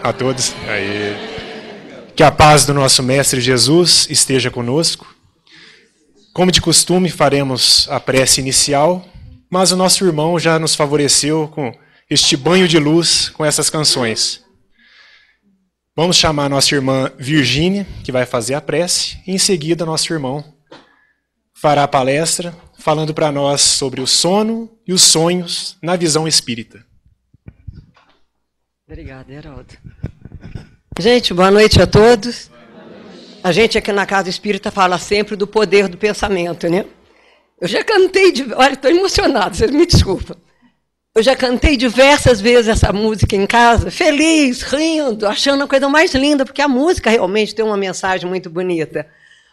a todos. Aí. Que a paz do nosso Mestre Jesus esteja conosco. Como de costume, faremos a prece inicial, mas o nosso irmão já nos favoreceu com este banho de luz com essas canções. Vamos chamar a nossa irmã Virgínia, que vai fazer a prece, e em seguida nosso irmão fará a palestra, falando para nós sobre o sono e os sonhos na visão espírita. Obrigada, Heraldo. Gente, boa noite a todos. A gente aqui na Casa Espírita fala sempre do poder do pensamento, né? Eu já cantei, olha, estou emocionada, vocês me desculpam. Eu já cantei diversas vezes essa música em casa, feliz, rindo, achando a coisa mais linda, porque a música realmente tem uma mensagem muito bonita.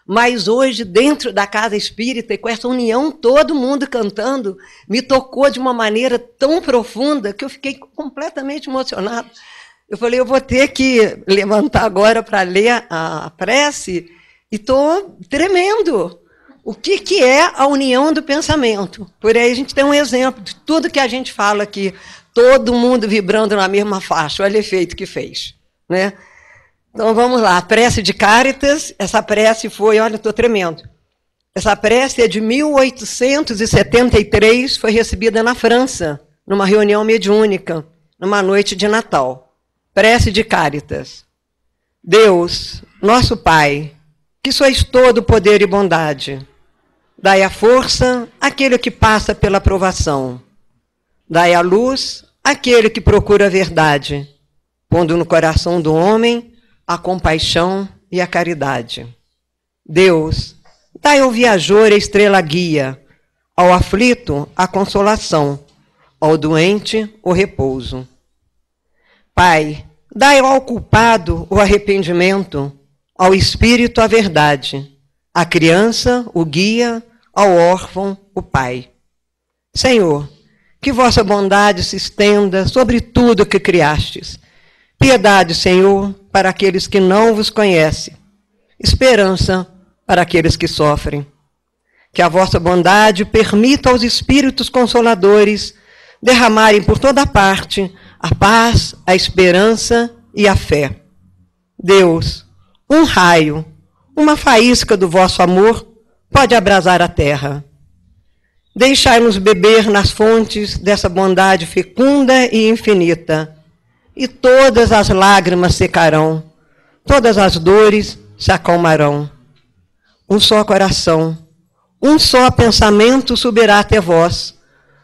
Mas hoje, dentro da Casa Espírita, e com essa união, todo mundo cantando, me tocou de uma maneira tão profunda que eu fiquei completamente emocionada. Eu falei, eu vou ter que levantar agora para ler a prece, e estou tremendo. O que é a união do pensamento? Por aí a gente tem um exemplo de tudo que a gente fala aqui, todo mundo vibrando na mesma faixa, olha o efeito que fez, né? Então, vamos lá, a prece de Cáritas, essa prece foi, olha, estou tremendo. Essa prece é de 1873, foi recebida na França, numa reunião mediúnica, numa noite de Natal. Prece de Cáritas. Deus, nosso Pai, que sois todo poder e bondade, dai a força àquele que passa pela provação, dai a luz àquele que procura a verdade, pondo no coração do homem a compaixão e a caridade. Deus, dai ao viajor a estrela guia, ao aflito a consolação, ao doente o repouso. Pai, dai ao culpado o arrependimento, ao espírito a verdade, à criança o guia, ao órfão o pai. Senhor, que vossa bondade se estenda sobre tudo que criastes. Piedade, Senhor, para aqueles que não vos conhecem. Esperança para aqueles que sofrem. Que a vossa bondade permita aos espíritos consoladores derramarem por toda parte a paz, a esperança e a fé. Deus, um raio, uma faísca do vosso amor pode abrasar a terra. Deixai-nos beber nas fontes dessa bondade fecunda e infinita, e todas as lágrimas secarão, todas as dores se acalmarão. Um só coração, um só pensamento subirá até vós,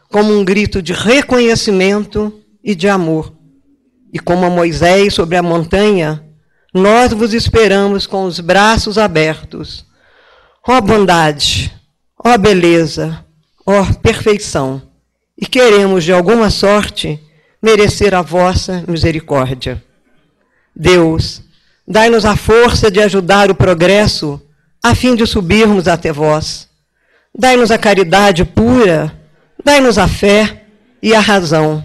como um grito de reconhecimento e de amor. E como a Moisés sobre a montanha, nós vos esperamos com os braços abertos. Ó bondade, ó beleza, ó perfeição, e queremos de alguma sorte merecer a vossa misericórdia. Deus, dai-nos a força de ajudar o progresso, a fim de subirmos até vós. Dai-nos a caridade pura, dai-nos a fé e a razão.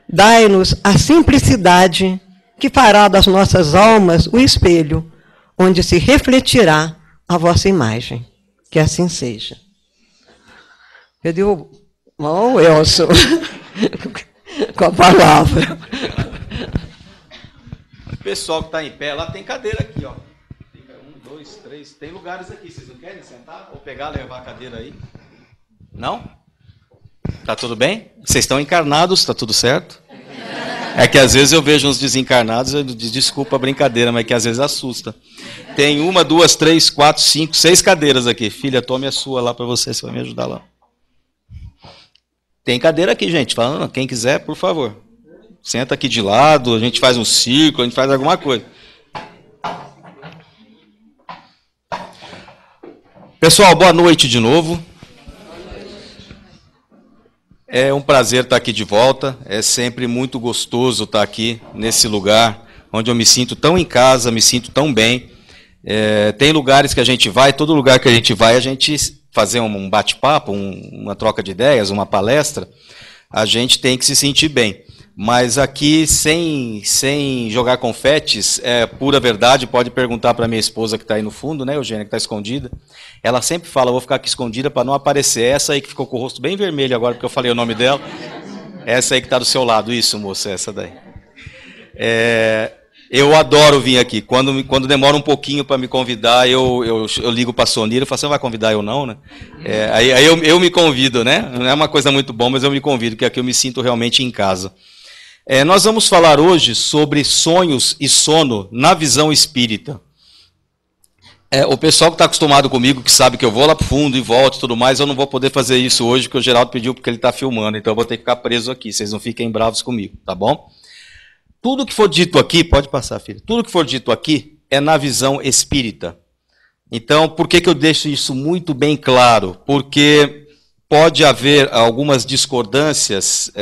Dai-nos a simplicidade que fará das nossas almas o espelho, onde se refletirá a vossa imagem. Que assim seja. Cadê o irmão Elson? Com a palavra. O pessoal que está em pé, lá tem cadeira aqui, ó. Fica 1, 2, 3. Tem lugares aqui. Vocês não querem sentar? Ou pegar, levar a cadeira aí? Não? Tá tudo bem? Vocês estão encarnados, tá tudo certo? É que às vezes eu vejo uns desencarnados, desculpa a brincadeira, mas que às vezes assusta. Tem 1, 2, 3, 4, 5, 6 cadeiras aqui. Filha, tome a sua lá para você vai me ajudar lá. Tem cadeira aqui, gente. Falando, quem quiser, por favor. Senta aqui de lado, a gente faz um círculo, a gente faz alguma coisa. Pessoal, boa noite de novo. É um prazer estar aqui de volta. É sempre muito gostoso estar aqui nesse lugar, onde eu me sinto tão em casa, me sinto tão bem. Tem lugares que a gente vai, todo lugar que a gente vai, a gente fazer um bate-papo, uma troca de ideias, uma palestra, a gente tem que se sentir bem. Mas aqui, sem jogar confetes, é pura verdade, pode perguntar para minha esposa que está aí no fundo, né, Eugênia, que está escondida. Ela sempre fala, vou ficar aqui escondida para não aparecer. Essa aí que ficou com o rosto bem vermelho agora, porque eu falei o nome dela. Essa aí que está do seu lado, isso, moça, essa daí. Eu adoro vir aqui. Quando demora um pouquinho para me convidar, eu ligo para a Sonira e falo, você não vai convidar eu não, né? Aí eu me convido, né? Não é uma coisa muito boa, mas eu me convido, que aqui eu me sinto realmente em casa. Nós vamos falar hoje sobre sonhos e sono na visão espírita. O pessoal que está acostumado comigo, que sabe que eu vou lá para o fundo e volto e tudo mais, eu não vou poder fazer isso hoje, porque o Geraldo pediu porque ele está filmando, então eu vou ter que ficar preso aqui, vocês não fiquem bravos comigo, tá bom? Tudo que for dito aqui, pode passar, filha, tudo que for dito aqui é na visão espírita. Então, por que eu deixo isso muito bem claro? Porque pode haver algumas discordâncias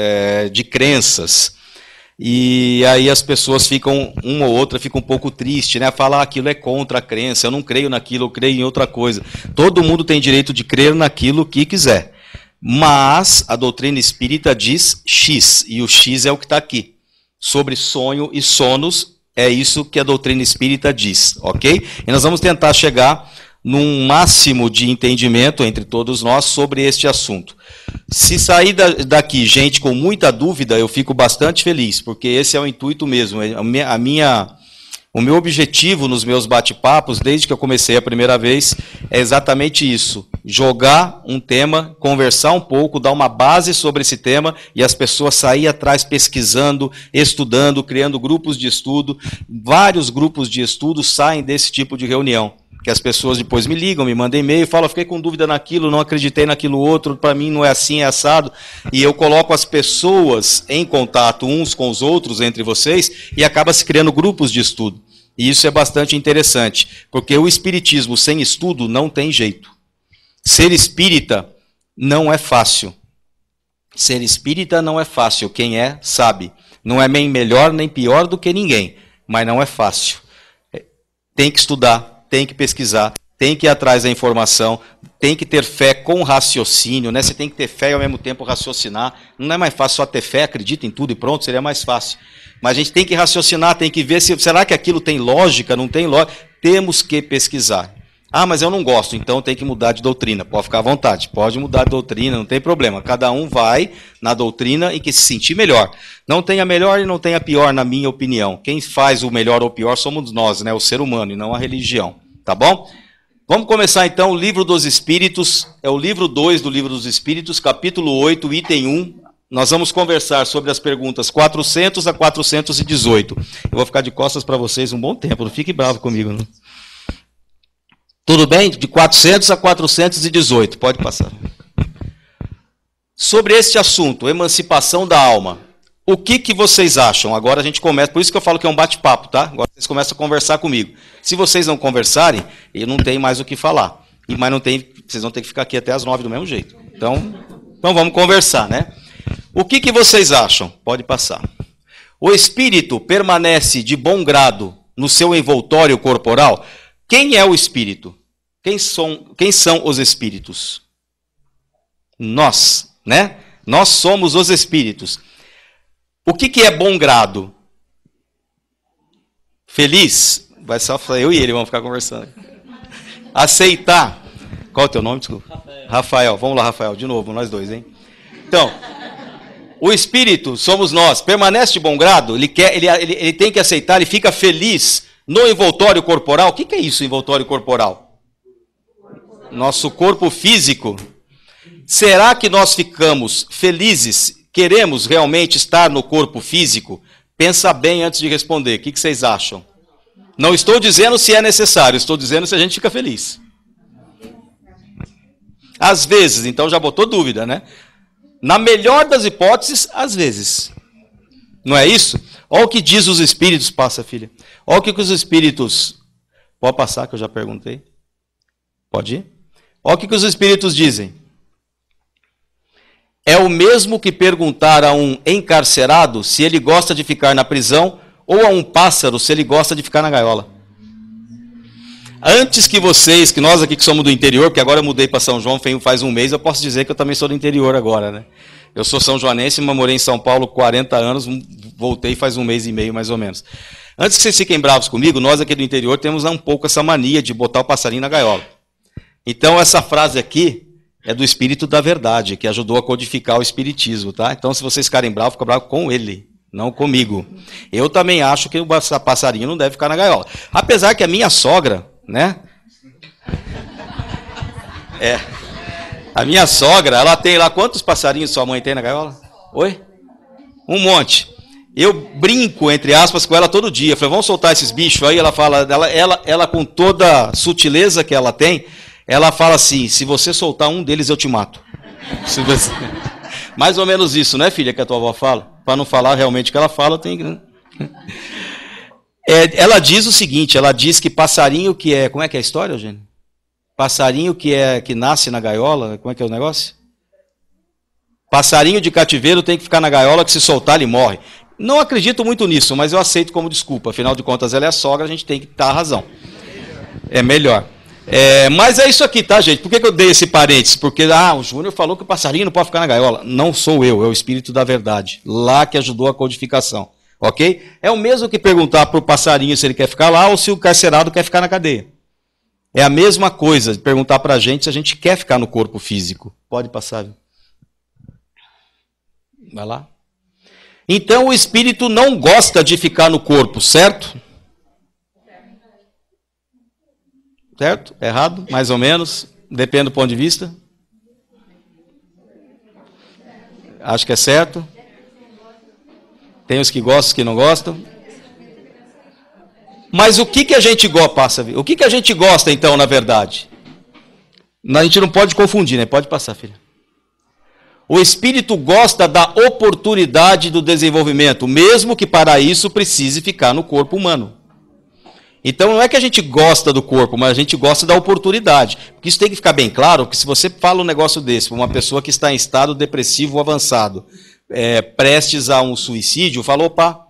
de crenças, e aí as pessoas ficam, uma ou outra fica um pouco triste, né? Falar aquilo é contra a crença, eu não creio naquilo, eu creio em outra coisa. Todo mundo tem direito de crer naquilo que quiser. Mas a doutrina espírita diz X, e o X é o que está aqui. Sobre sonho e sonos, é isso que a doutrina espírita diz, ok? E nós vamos tentar chegar num máximo de entendimento entre todos nós sobre este assunto. Se sair daqui gente com muita dúvida, eu fico bastante feliz, porque esse é o intuito mesmo. O meu objetivo nos meus bate-papos, desde que eu comecei a primeira vez, é exatamente isso. Jogar um tema, conversar um pouco, dar uma base sobre esse tema e as pessoas saírem atrás pesquisando, estudando, criando grupos de estudo. Vários grupos de estudo saem desse tipo de reunião. Que as pessoas depois me ligam, me mandam e-mail, falam, fiquei com dúvida naquilo, não acreditei naquilo outro, para mim não é assim, é assado. E eu coloco as pessoas em contato uns com os outros, entre vocês, e acaba se criando grupos de estudo. E isso é bastante interessante, porque o espiritismo sem estudo não tem jeito. Ser espírita não é fácil. Ser espírita não é fácil, quem é, sabe. Não é nem melhor nem pior do que ninguém, mas não é fácil. Tem que estudar. Tem que pesquisar, tem que ir atrás da informação, tem que ter fé com raciocínio, né? Você tem que ter fé e ao mesmo tempo raciocinar. Não é mais fácil só ter fé, acredita em tudo e pronto, seria mais fácil. Mas a gente tem que raciocinar, tem que ver se será que aquilo tem lógica, não tem lógica. Temos que pesquisar. Ah, mas eu não gosto, então tem que mudar de doutrina. Pode ficar à vontade, pode mudar de doutrina, não tem problema. Cada um vai na doutrina e que se sentir melhor. Não tem a melhor e não tem a pior, na minha opinião. Quem faz o melhor ou pior somos nós, né? O ser humano, e não a religião. Tá bom? Vamos começar então o Livro dos Espíritos, é o livro 2 do Livro dos Espíritos, capítulo 8, item 1. Nós vamos conversar sobre as perguntas 400 a 418. Eu vou ficar de costas para vocês um bom tempo, não fique bravo comigo. Não. Tudo bem? De 400 a 418, pode passar. Sobre este assunto, emancipação da alma. O que vocês acham? Agora a gente começa, por isso que eu falo que é um bate-papo, tá? Agora vocês começam a conversar comigo. Se vocês não conversarem, eu não tenho mais o que falar. Mas não tem, vocês vão ter que ficar aqui até as 9 do mesmo jeito. Então vamos conversar, né? O que vocês acham? Pode passar. O espírito permanece de bom grado no seu envoltório corporal? Quem é o espírito? Quem são os espíritos? Nós, né? Nós somos os espíritos. O que é bom grado? Feliz? Vai só eu e ele vamos ficar conversando. Aceitar. Qual é o teu nome? Desculpa. Rafael. Vamos lá, Rafael. De novo, nós dois, hein? Então, o espírito somos nós. Permanece de bom grado? Ele tem que aceitar, ele fica feliz no envoltório corporal. O que é isso, envoltório corporal? Nosso corpo físico. Será que nós ficamos felizes? Queremos realmente estar no corpo físico? Pensa bem antes de responder. O que vocês acham? Não estou dizendo se é necessário, estou dizendo se a gente fica feliz. Às vezes, então já botou dúvida, né? Na melhor das hipóteses, às vezes. Não é isso? Olha o que diz os espíritos. Passa, filha. Olha o que os espíritos... Pode passar, que eu já perguntei. Pode ir? Olha o que os espíritos dizem. É o mesmo que perguntar a um encarcerado se ele gosta de ficar na prisão ou a um pássaro se ele gosta de ficar na gaiola. Antes que vocês, que nós aqui que somos do interior, porque agora eu mudei para São João faz um mês, eu posso dizer que eu também sou do interior agora, né? Eu sou são joanense, mas morei em São Paulo 40 anos, voltei faz um mês e meio mais ou menos. Antes que vocês fiquem bravos comigo, nós aqui do interior temos um pouco essa mania de botar o passarinho na gaiola. Então essa frase aqui é do Espírito da Verdade, que ajudou a codificar o Espiritismo, tá? Então se vocês ficarem bravos, fica bravo com ele, não comigo. Eu também acho que o passarinho não deve ficar na gaiola. Apesar que a minha sogra, né? A minha sogra, ela tem lá, quantos passarinhos sua mãe tem na gaiola? Oi? Um monte. Eu brinco, entre aspas, com ela todo dia. Falei, vamos soltar esses bichos aí? Ela fala, ela com toda a sutileza que ela tem, ela fala assim, se você soltar um deles, eu te mato. Mais ou menos isso, né, filha, que a tua avó fala? Para não falar realmente o que ela fala, tem que... Ela diz o seguinte, ela diz que passarinho que é... Como é que é a história, Eugênio? Passarinho que nasce na gaiola, como é que é o negócio? Passarinho de cativeiro tem que ficar na gaiola, que se soltar ele morre. Não acredito muito nisso, mas eu aceito como desculpa. Afinal de contas, ela é a sogra, a gente tem que dar a razão. É melhor. Mas é isso aqui, tá, gente? Por que eu dei esse parênteses? Porque o Júnior falou que o passarinho não pode ficar na gaiola. Não sou eu, é o Espírito da Verdade. Lá que ajudou a codificação. Ok? É o mesmo que perguntar para o passarinho se ele quer ficar lá ou se o carcerado quer ficar na cadeia. É a mesma coisa de perguntar para a gente se a gente quer ficar no corpo físico. Pode passar. Viu? Vai lá. Então o espírito não gosta de ficar no corpo, certo? Certo? Errado? Mais ou menos? Depende do ponto de vista. Acho que é certo. Tem os que gostam, os que não gostam. Mas o que a gente gosta? O que a gente gosta, então, na verdade? A gente não pode confundir, né? Pode passar, filha. O espírito gosta da oportunidade do desenvolvimento, mesmo que para isso precise ficar no corpo humano. Então não é que a gente gosta do corpo, mas a gente gosta da oportunidade. Porque isso tem que ficar bem claro, que se você fala um negócio desse para uma pessoa que está em estado depressivo avançado, prestes a um suicídio, fala, opa,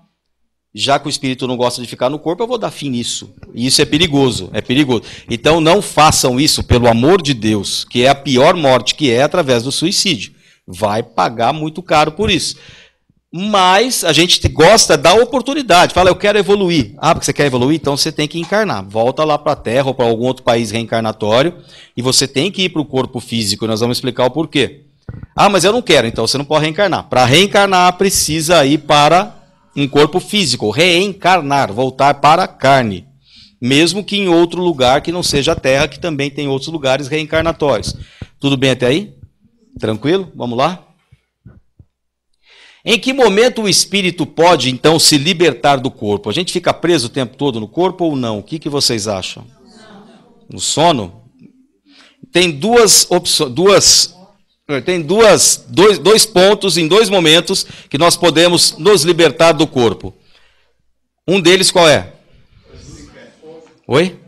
já que o espírito não gosta de ficar no corpo, eu vou dar fim nisso. E isso é perigoso, é perigoso. Então não façam isso, pelo amor de Deus, que é a pior morte, que é através do suicídio. Vai pagar muito caro por isso. Mas a gente gosta da oportunidade. Fala, eu quero evoluir. Porque você quer evoluir? Então você tem que encarnar. Volta lá para a Terra ou para algum outro país reencarnatório e você tem que ir para o corpo físico. Nós vamos explicar o porquê. Mas eu não quero. Então você não pode reencarnar. Para reencarnar precisa ir para um corpo físico. Reencarnar, voltar para a carne. Mesmo que em outro lugar que não seja a Terra, que também tem outros lugares reencarnatórios. Tudo bem até aí? Tranquilo? Vamos lá? Em que momento o espírito pode, então, se libertar do corpo? A gente fica preso o tempo todo no corpo ou não? O que vocês acham? No sono? Tem duas opções, dois pontos em dois momentos que nós podemos nos libertar do corpo. Um deles qual é? Oi?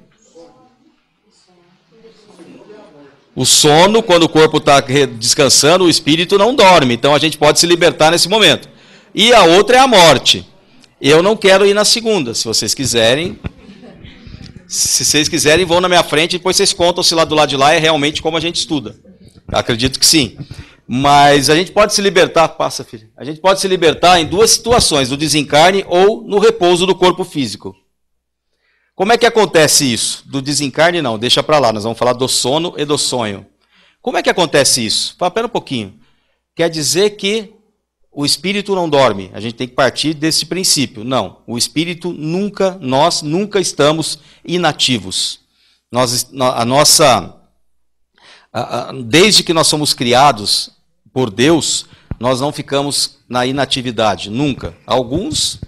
O sono, quando o corpo está descansando, o espírito não dorme. Então a gente pode se libertar nesse momento. E a outra é a morte. Eu não quero ir na segunda. Se vocês quiserem, vão na minha frente e depois vocês contam se lá do lado de lá é realmente como a gente estuda. Acredito que sim. Mas a gente pode se libertar, passa, filho. A gente pode se libertar em duas situações, no desencarne ou no repouso do corpo físico. Como é que acontece isso? Do desencarne não, deixa para lá, nós vamos falar do sono e do sonho. Como é que acontece isso? Espera um pouquinho. Quer dizer que o espírito não dorme, a gente tem que partir desse princípio. Não, o espírito nós nunca estamos inativos. Desde que nós somos criados por Deus, nós não ficamos na inatividade, nunca. Alguns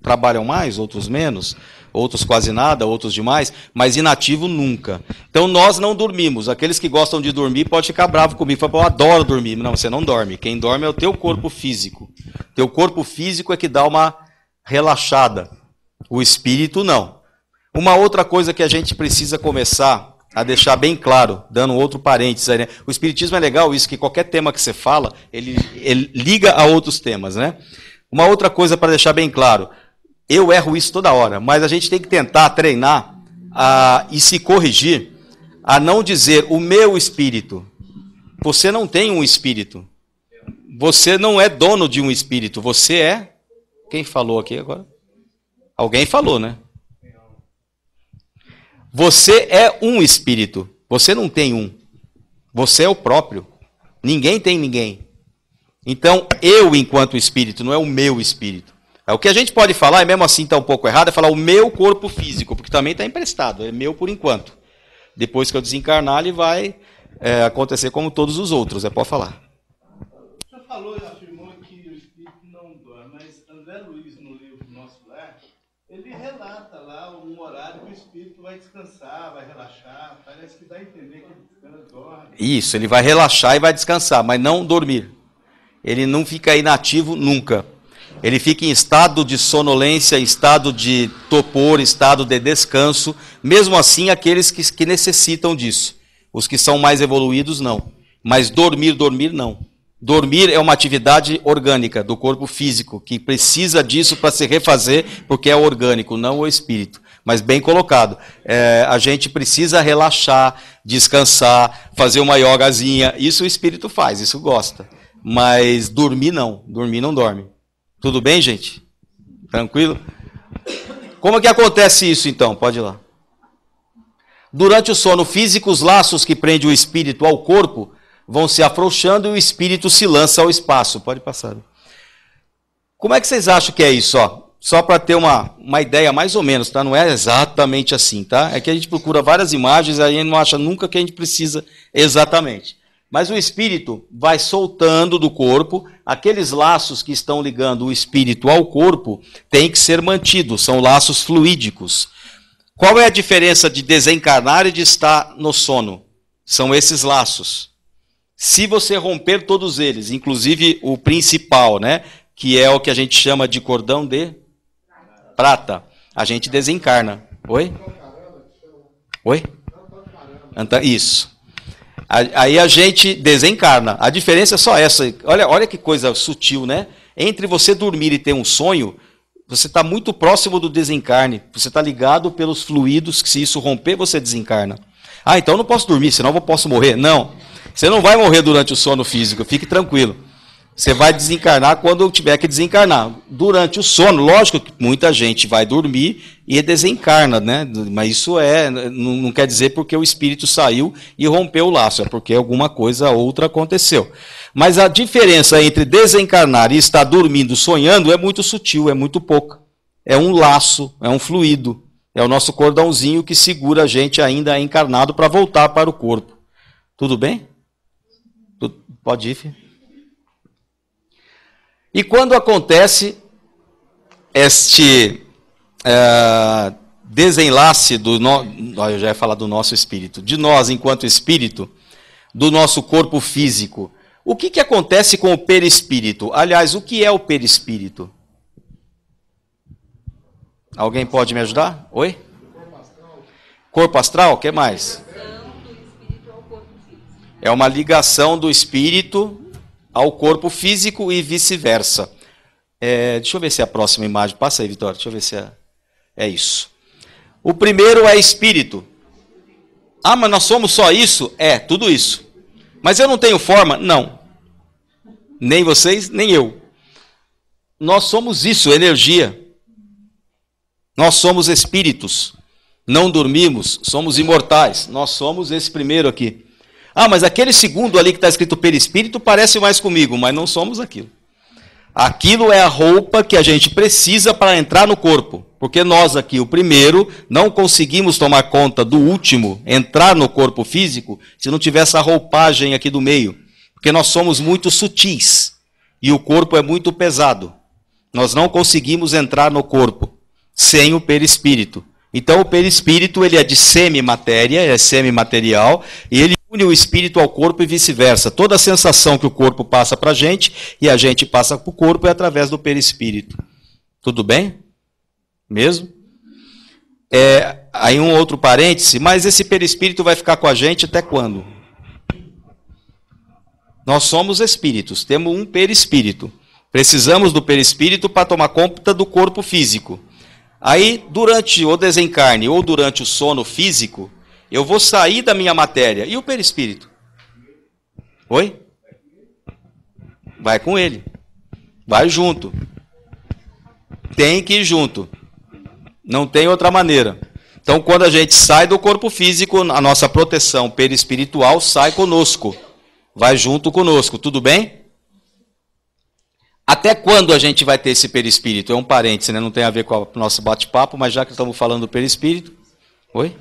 trabalham mais, outros menos. Outros quase nada, outros demais, mas inativo nunca. Então nós não dormimos. Aqueles que gostam de dormir podem ficar bravos comigo. Falam, eu adoro dormir. Não, você não dorme. Quem dorme é o teu corpo físico. Teu corpo físico é que dá uma relaxada. O espírito não. Uma outra coisa que a gente precisa começar a deixar bem claro, dando outro parênteses aí, né? O espiritismo é legal isso, que qualquer tema que você fala, ele liga a outros temas, né? Uma outra coisa para deixar bem claro. Eu erro isso toda hora, mas a gente tem que tentar treinar e se corrigir a não dizer o meu espírito. Você não tem um espírito. Você não é dono de um espírito. Você é... Quem falou aqui agora? Alguém falou, né? Você é um espírito. Você não tem um. Você é o próprio. Ninguém tem ninguém. Então, eu enquanto espírito, não é o meu espírito. O que a gente pode falar, e mesmo assim está um pouco errado, é falar o meu corpo físico, porque também está emprestado, é meu por enquanto. Depois que eu desencarnar, ele vai acontecer como todos os outros, pode falar. O senhor falou e afirmou que o espírito não dorme, mas André Luiz, no livro Nosso Lar, ele relata lá um horário que o espírito vai descansar, vai relaxar, parece que dá a entender que ele dorme. Isso, ele vai relaxar e vai descansar, mas não dormir. Ele não fica inativo nunca. Ele fica em estado de sonolência, em estado de torpor, estado de descanso. Mesmo assim, aqueles que necessitam disso. Os que são mais evoluídos, não. Mas dormir, não. Dormir é uma atividade orgânica do corpo físico, que precisa disso para se refazer, porque é orgânico, não o espírito. Mas bem colocado. A gente precisa relaxar, descansar, fazer uma yogazinha. Isso o espírito faz, isso gosta. Mas dormir não dorme. Tudo bem, gente? Tranquilo? Como que acontece isso, então? Pode ir lá. Durante o sono físico, os laços que prendem o espírito ao corpo vão se afrouxando e o espírito se lança ao espaço. Pode passar. Como é que vocês acham que é isso? Só para ter uma ideia mais ou menos, tá? Não é exatamente assim, tá? É que a gente procura várias imagens e a gente não acha nunca que a gente precisa exatamente. Mas o espírito vai soltando do corpo, aqueles laços que estão ligando o espírito ao corpo têm que ser mantidos, são laços fluídicos. Qual é a diferença de desencarnar e de estar no sono? São esses laços. Se você romper todos eles, inclusive o principal, né, que é o que a gente chama de cordão de prata, a gente desencarna. Oi? Oi? Isso. Aí a gente desencarna. A diferença é só essa. Olha que coisa sutil, né? Entre você dormir e ter um sonho, você está muito próximo do desencarne. Você está ligado pelos fluidos, que se isso romper, você desencarna. Então eu não posso dormir, senão eu posso morrer. Não, você não vai morrer durante o sono físico, fique tranquilo. Você vai desencarnar quando tiver que desencarnar. Durante o sono, lógico que muita gente vai dormir e desencarna, né? Mas isso não quer dizer porque o espírito saiu e rompeu o laço, é porque alguma coisa outra aconteceu. Mas a diferença entre desencarnar e estar dormindo, sonhando, é muito sutil, é muito pouca. É um laço, é um fluido, é o nosso cordãozinho que segura a gente ainda encarnado para voltar para o corpo. Tudo bem? Pode ir, filho. E quando acontece este desenlace eu já ia falar do nosso espírito, de nós enquanto espírito, do nosso corpo físico, o que acontece com o perispírito? Aliás, o que é o perispírito? Alguém pode me ajudar? Oi? Corpo astral? O que mais? É uma ligação do espírito ao corpo físico e vice-versa. Deixa eu ver se é a próxima imagem. Passa aí, Vitória. Deixa eu ver se é isso. O primeiro é espírito. Mas nós somos só isso? Tudo isso. Mas eu não tenho forma? Não. Nem vocês, nem eu. Nós somos isso, energia. Nós somos espíritos. Não dormimos, somos imortais. Nós somos esse primeiro aqui. Mas aquele segundo ali que está escrito perispírito parece mais comigo, mas não somos aquilo. Aquilo é a roupa que a gente precisa para entrar no corpo. Porque nós aqui, o primeiro, não conseguimos tomar conta do último, entrar no corpo físico, se não tiver essa roupagem aqui do meio. Porque nós somos muito sutis e o corpo é muito pesado. Nós não conseguimos entrar no corpo sem o perispírito. Então o perispírito ele é de semimatéria, é semimaterial, e ele une o espírito ao corpo e vice-versa. Toda a sensação que o corpo passa para a gente e a gente passa para o corpo é através do perispírito. Tudo bem? Mesmo? Aí um outro parêntese, mas esse perispírito vai ficar com a gente até quando? Nós somos espíritos, temos um perispírito. Precisamos do perispírito para tomar conta do corpo físico. Aí, durante o desencarne ou durante o sono físico, eu vou sair da minha matéria. E o perispírito? Oi? Vai com ele. Vai junto. Tem que ir junto. Não tem outra maneira. Então, quando a gente sai do corpo físico, a nossa proteção perispiritual sai conosco. Vai junto conosco. Tudo bem? Até quando a gente vai ter esse perispírito? É um parêntese, né? Não tem a ver com o nosso bate-papo, mas já que estamos falando do perispírito... Oi?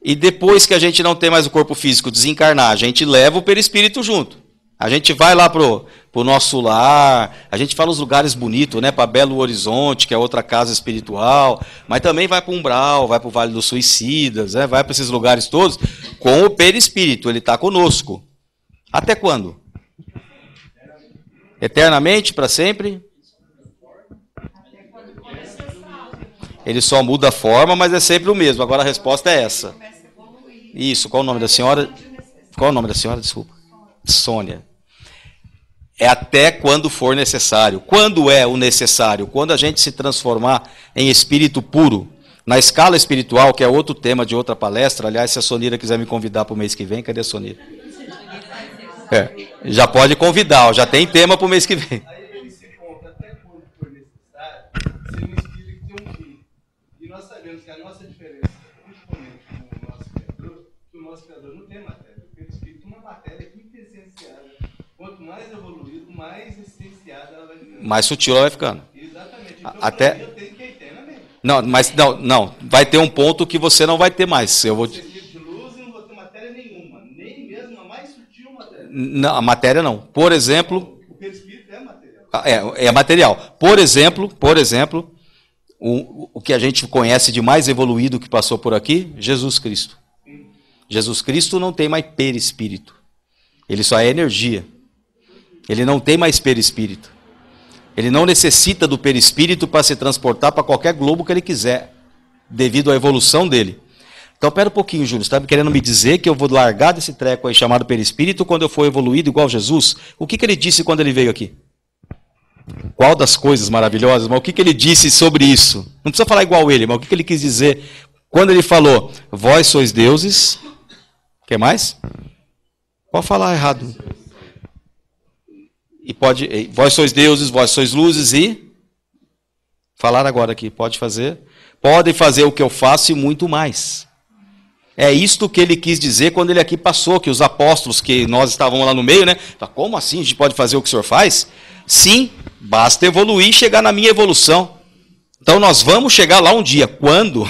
E depois que a gente não tem mais o corpo físico, desencarnar, a gente leva o perispírito junto. A gente vai lá pro nosso lar, a gente fala os lugares bonitos, né? Para Belo Horizonte, que é outra casa espiritual, mas também vai para o Umbral, vai para o Vale dos Suicidas, né? Vai para esses lugares todos com o perispírito, ele está conosco. Até quando? Eternamente, para sempre? Ele só muda a forma, mas é sempre o mesmo. Agora a resposta é essa. Isso, qual o nome da senhora? Qual o nome da senhora? Desculpa. Sônia. É até quando for necessário. Quando é o necessário? Quando a gente se transformar em espírito puro. Na escala espiritual, que é outro tema de outra palestra. Aliás, se a Sonira quiser me convidar para o mês que vem, cadê a Sonira? Já pode convidar, já tem tema para o mês que vem. Aí esse ponto, até quando for necessário, ser um espírito que tem um fim. E nós sabemos que a nossa diferença, principalmente com o nosso Criador, que o nosso Criador não tem matéria. Porque o espírito é uma matéria quintessenciada. Quanto mais evoluído, mais essenciada ela vai ficando. Mais sutil ela vai ficando. Exatamente. Então, até... eu tenho que ir eternamente. Não, mas não. Vai ter um ponto que você não vai ter mais. Eu vou... De luz e não vou ter matéria nenhuma. Nem mesmo a mais sutil matéria. Não, a matéria não. Por exemplo... O perispírito é material. É material. Por exemplo, o que a gente conhece de mais evoluído que passou por aqui, Jesus Cristo. Jesus Cristo não tem mais perispírito. Ele só é energia. Ele não tem mais perispírito. Ele não necessita do perispírito para se transportar para qualquer globo que ele quiser, devido à evolução dele. Então, pera um pouquinho, Júlio. Você está querendo me dizer que eu vou largar desse treco aí chamado perispírito quando eu for evoluído igual Jesus? O que ele disse quando ele veio aqui? Qual das coisas maravilhosas? Mas o que ele disse sobre isso? Não precisa falar igual ele, mas o que ele quis dizer quando ele falou, vós sois deuses... O que mais? Pode falar errado. E pode, vós sois deuses, vós sois luzes e... Falar agora aqui, pode fazer. Podem fazer o que eu faço e muito mais. É isto que ele quis dizer quando ele aqui passou, que os apóstolos, que nós estávamos lá no meio, né? Como assim a gente pode fazer o que o senhor faz? Sim, basta evoluir e chegar na minha evolução. Então nós vamos chegar lá um dia. Quando?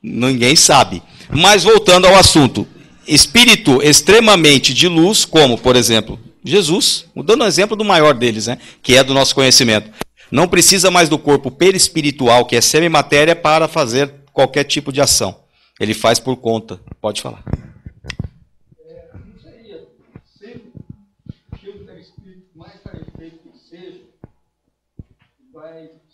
Ninguém sabe. Mas voltando ao assunto, espírito extremamente de luz, como, por exemplo, Jesus, dando um exemplo do maior deles, né, que é do nosso conhecimento, não precisa mais do corpo perispiritual, que é semimatéria, para fazer qualquer tipo de ação. Ele faz por conta. Pode falar. Não seria sempre que o perispírito mais perfeito que seja,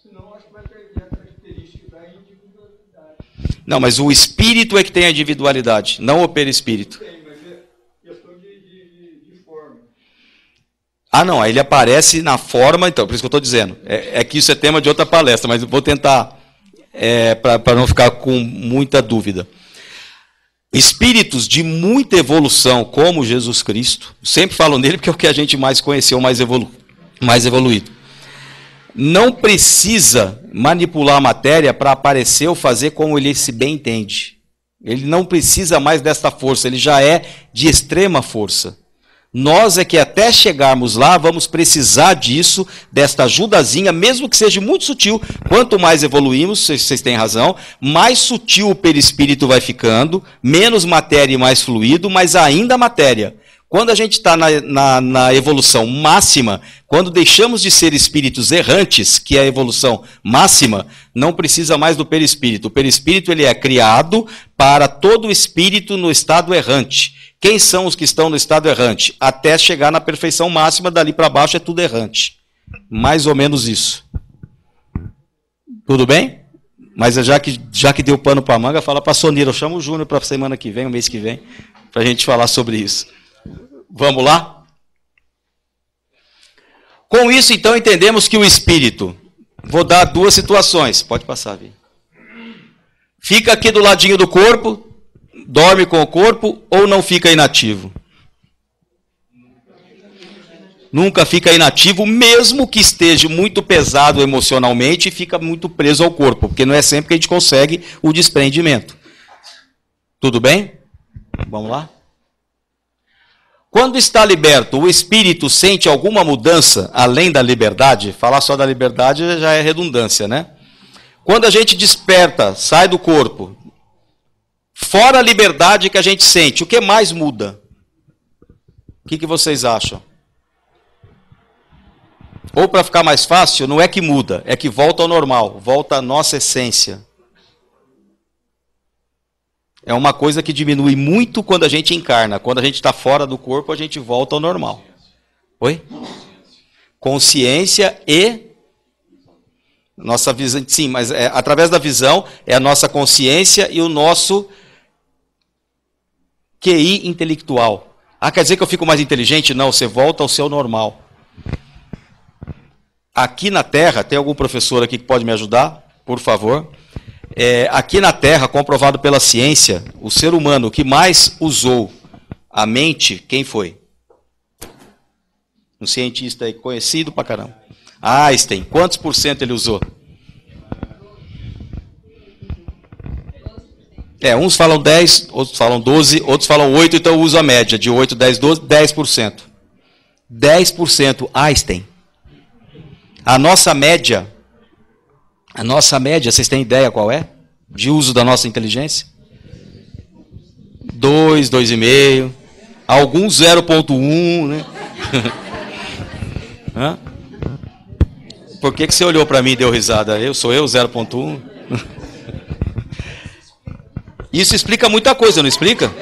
senão acho que vai perder a característica da individualidade. Não, mas o espírito é que tem a individualidade, não o perispírito. Tem, mas é questão de forma. Ah, não, aí ele aparece na forma, então, por isso que eu estou dizendo. É que isso é tema de outra palestra, mas eu vou tentar, para não ficar com muita dúvida. Espíritos de muita evolução, como Jesus Cristo, sempre falo nele porque é o que a gente mais conheceu, mais evoluído. Não precisa manipular a matéria para aparecer ou fazer como ele se bem entende. Ele não precisa mais desta força, ele já é de extrema força. Nós é que até chegarmos lá vamos precisar disso, desta ajudazinha, mesmo que seja muito sutil. Quanto mais evoluímos, vocês têm razão, mais sutil o perispírito vai ficando, menos matéria e mais fluido, mas ainda matéria. Quando a gente está na evolução máxima, quando deixamos de ser espíritos errantes, que é a evolução máxima, não precisa mais do perispírito. O perispírito ele é criado para todo espírito no estado errante. Quem são os que estão no estado errante? Até chegar na perfeição máxima, dali para baixo é tudo errante. Mais ou menos isso. Tudo bem? Mas já que deu pano para a manga, fala para a Sonira. Eu chamo o Júnior para a semana que vem, o mês que vem, para a gente falar sobre isso. Vamos lá? Com isso, então, entendemos que o espírito... Vou dar duas situações. Pode passar, Vi. Fica aqui do ladinho do corpo, dorme com o corpo ou não fica inativo? Nunca fica inativo, mesmo que esteja muito pesado emocionalmente e fica muito preso ao corpo, porque não é sempre que a gente consegue o desprendimento. Tudo bem? Vamos lá? Quando está liberto, o espírito sente alguma mudança além da liberdade? Falar só da liberdade já é redundância, né? Quando a gente desperta, sai do corpo, fora a liberdade que a gente sente, o que mais muda? O que vocês acham? Ou para ficar mais fácil, não é que muda, é que volta ao normal, volta à nossa essência. É uma coisa que diminui muito quando a gente encarna. Quando a gente está fora do corpo, a gente volta ao normal. Oi? Consciência e nossa visão. Sim, mas através da visão é a nossa consciência e o nosso QI intelectual. Ah, quer dizer que eu fico mais inteligente? Não, você volta ao seu normal. Aqui na Terra, tem algum professor aqui que pode me ajudar? Por favor. Aqui na Terra, comprovado pela ciência, o ser humano que mais usou a mente, quem foi? Um cientista aí conhecido pra caramba. Einstein. Quantos por cento ele usou? Uns falam 10, outros falam 12, outros falam 8, então eu uso a média de 8, 10, 12, 10%. 10% Einstein. A nossa média, vocês têm ideia qual é? De uso da nossa inteligência? 2, 2,5, alguns 0,1, né? Por que você olhou para mim e deu risada? Sou eu 0,1? Isso explica muita coisa, não explica?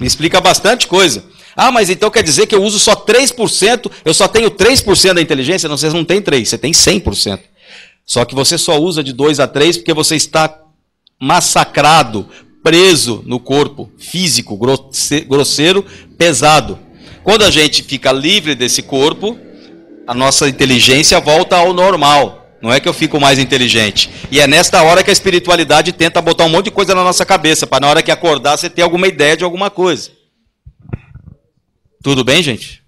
Me explica bastante coisa. Ah, mas então quer dizer que eu uso só 3%, eu só tenho 3% da inteligência? Não, você não tem 3%, você tem 100%. Só que você só usa de 2 a 3 porque você está massacrado, preso no corpo físico, grosseiro, pesado. Quando a gente fica livre desse corpo, a nossa inteligência volta ao normal. Não é que eu fico mais inteligente. E é nesta hora que a espiritualidade tenta botar um monte de coisa na nossa cabeça, para na hora que acordar você ter alguma ideia de alguma coisa. Tudo bem, gente?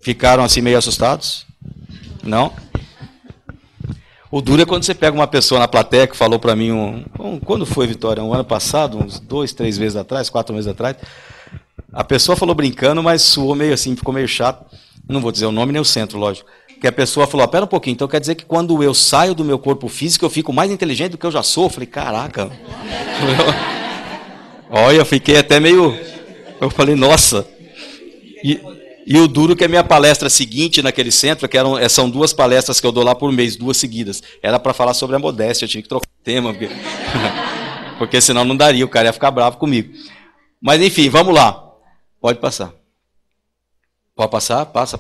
Ficaram assim meio assustados? Não? O duro é quando você pega uma pessoa na plateia que falou para mim, quando foi, Vitória? Um ano passado, uns 2, 3 meses atrás, 4 meses atrás. A pessoa falou brincando, mas suou meio assim, ficou meio chato. Não vou dizer o nome nem o centro, lógico. Que a pessoa falou, pera um pouquinho, então quer dizer que quando eu saio do meu corpo físico, eu fico mais inteligente do que eu já sou? Eu falei, caraca. Olha, eu fiquei até meio... Eu falei, nossa... E o duro que a minha palestra seguinte naquele centro, que são 2 palestras que eu dou lá por mês, 2 seguidas, era para falar sobre a modéstia, eu tive que trocar o tema, porque senão não daria, o cara ia ficar bravo comigo. Mas enfim, vamos lá. Pode passar. Pode passar, passa,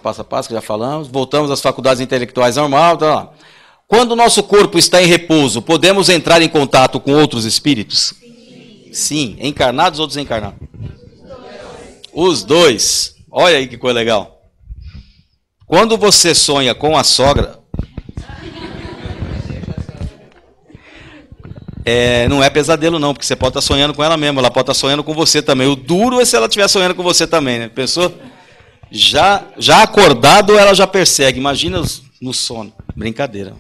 que já falamos. Voltamos às faculdades intelectuais normal. Tá lá. Quando o nosso corpo está em repouso, podemos entrar em contato com outros espíritos? Sim. Encarnados ou desencarnados? Os dois. Olha aí que coisa legal. Quando você sonha com a sogra... não é pesadelo não, porque você pode estar sonhando com ela mesma, ela pode estar sonhando com você também. O duro é se ela estiver sonhando com você também, né? Pensou? Já acordado, ela já persegue. Imagina no sono. Brincadeira.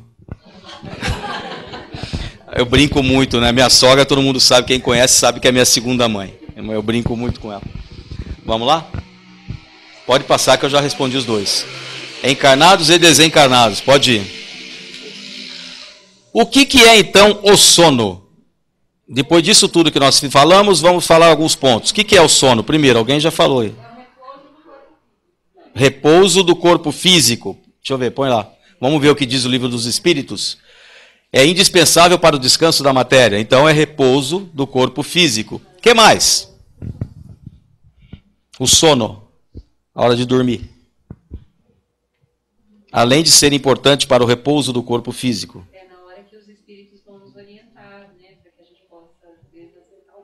Eu brinco muito, né? Minha sogra, todo mundo sabe, quem conhece sabe que é minha segunda mãe. Eu brinco muito com ela. Vamos lá? Pode passar que eu já respondi os dois. Encarnados e desencarnados. Pode ir. O que é então o sono? Depois disso tudo que nós falamos, vamos falar alguns pontos. O que é o sono? Primeiro, alguém já falou aí. Repouso do corpo físico. Deixa eu ver, põe lá. Vamos ver o que diz o livro dos Espíritos. É indispensável para o descanso da matéria. Então é repouso do corpo físico. O que mais? O sono. A hora de dormir. Além de ser importante para o repouso do corpo físico. É na hora que os espíritos vão nos orientar, né? Para que a gente possa acertar o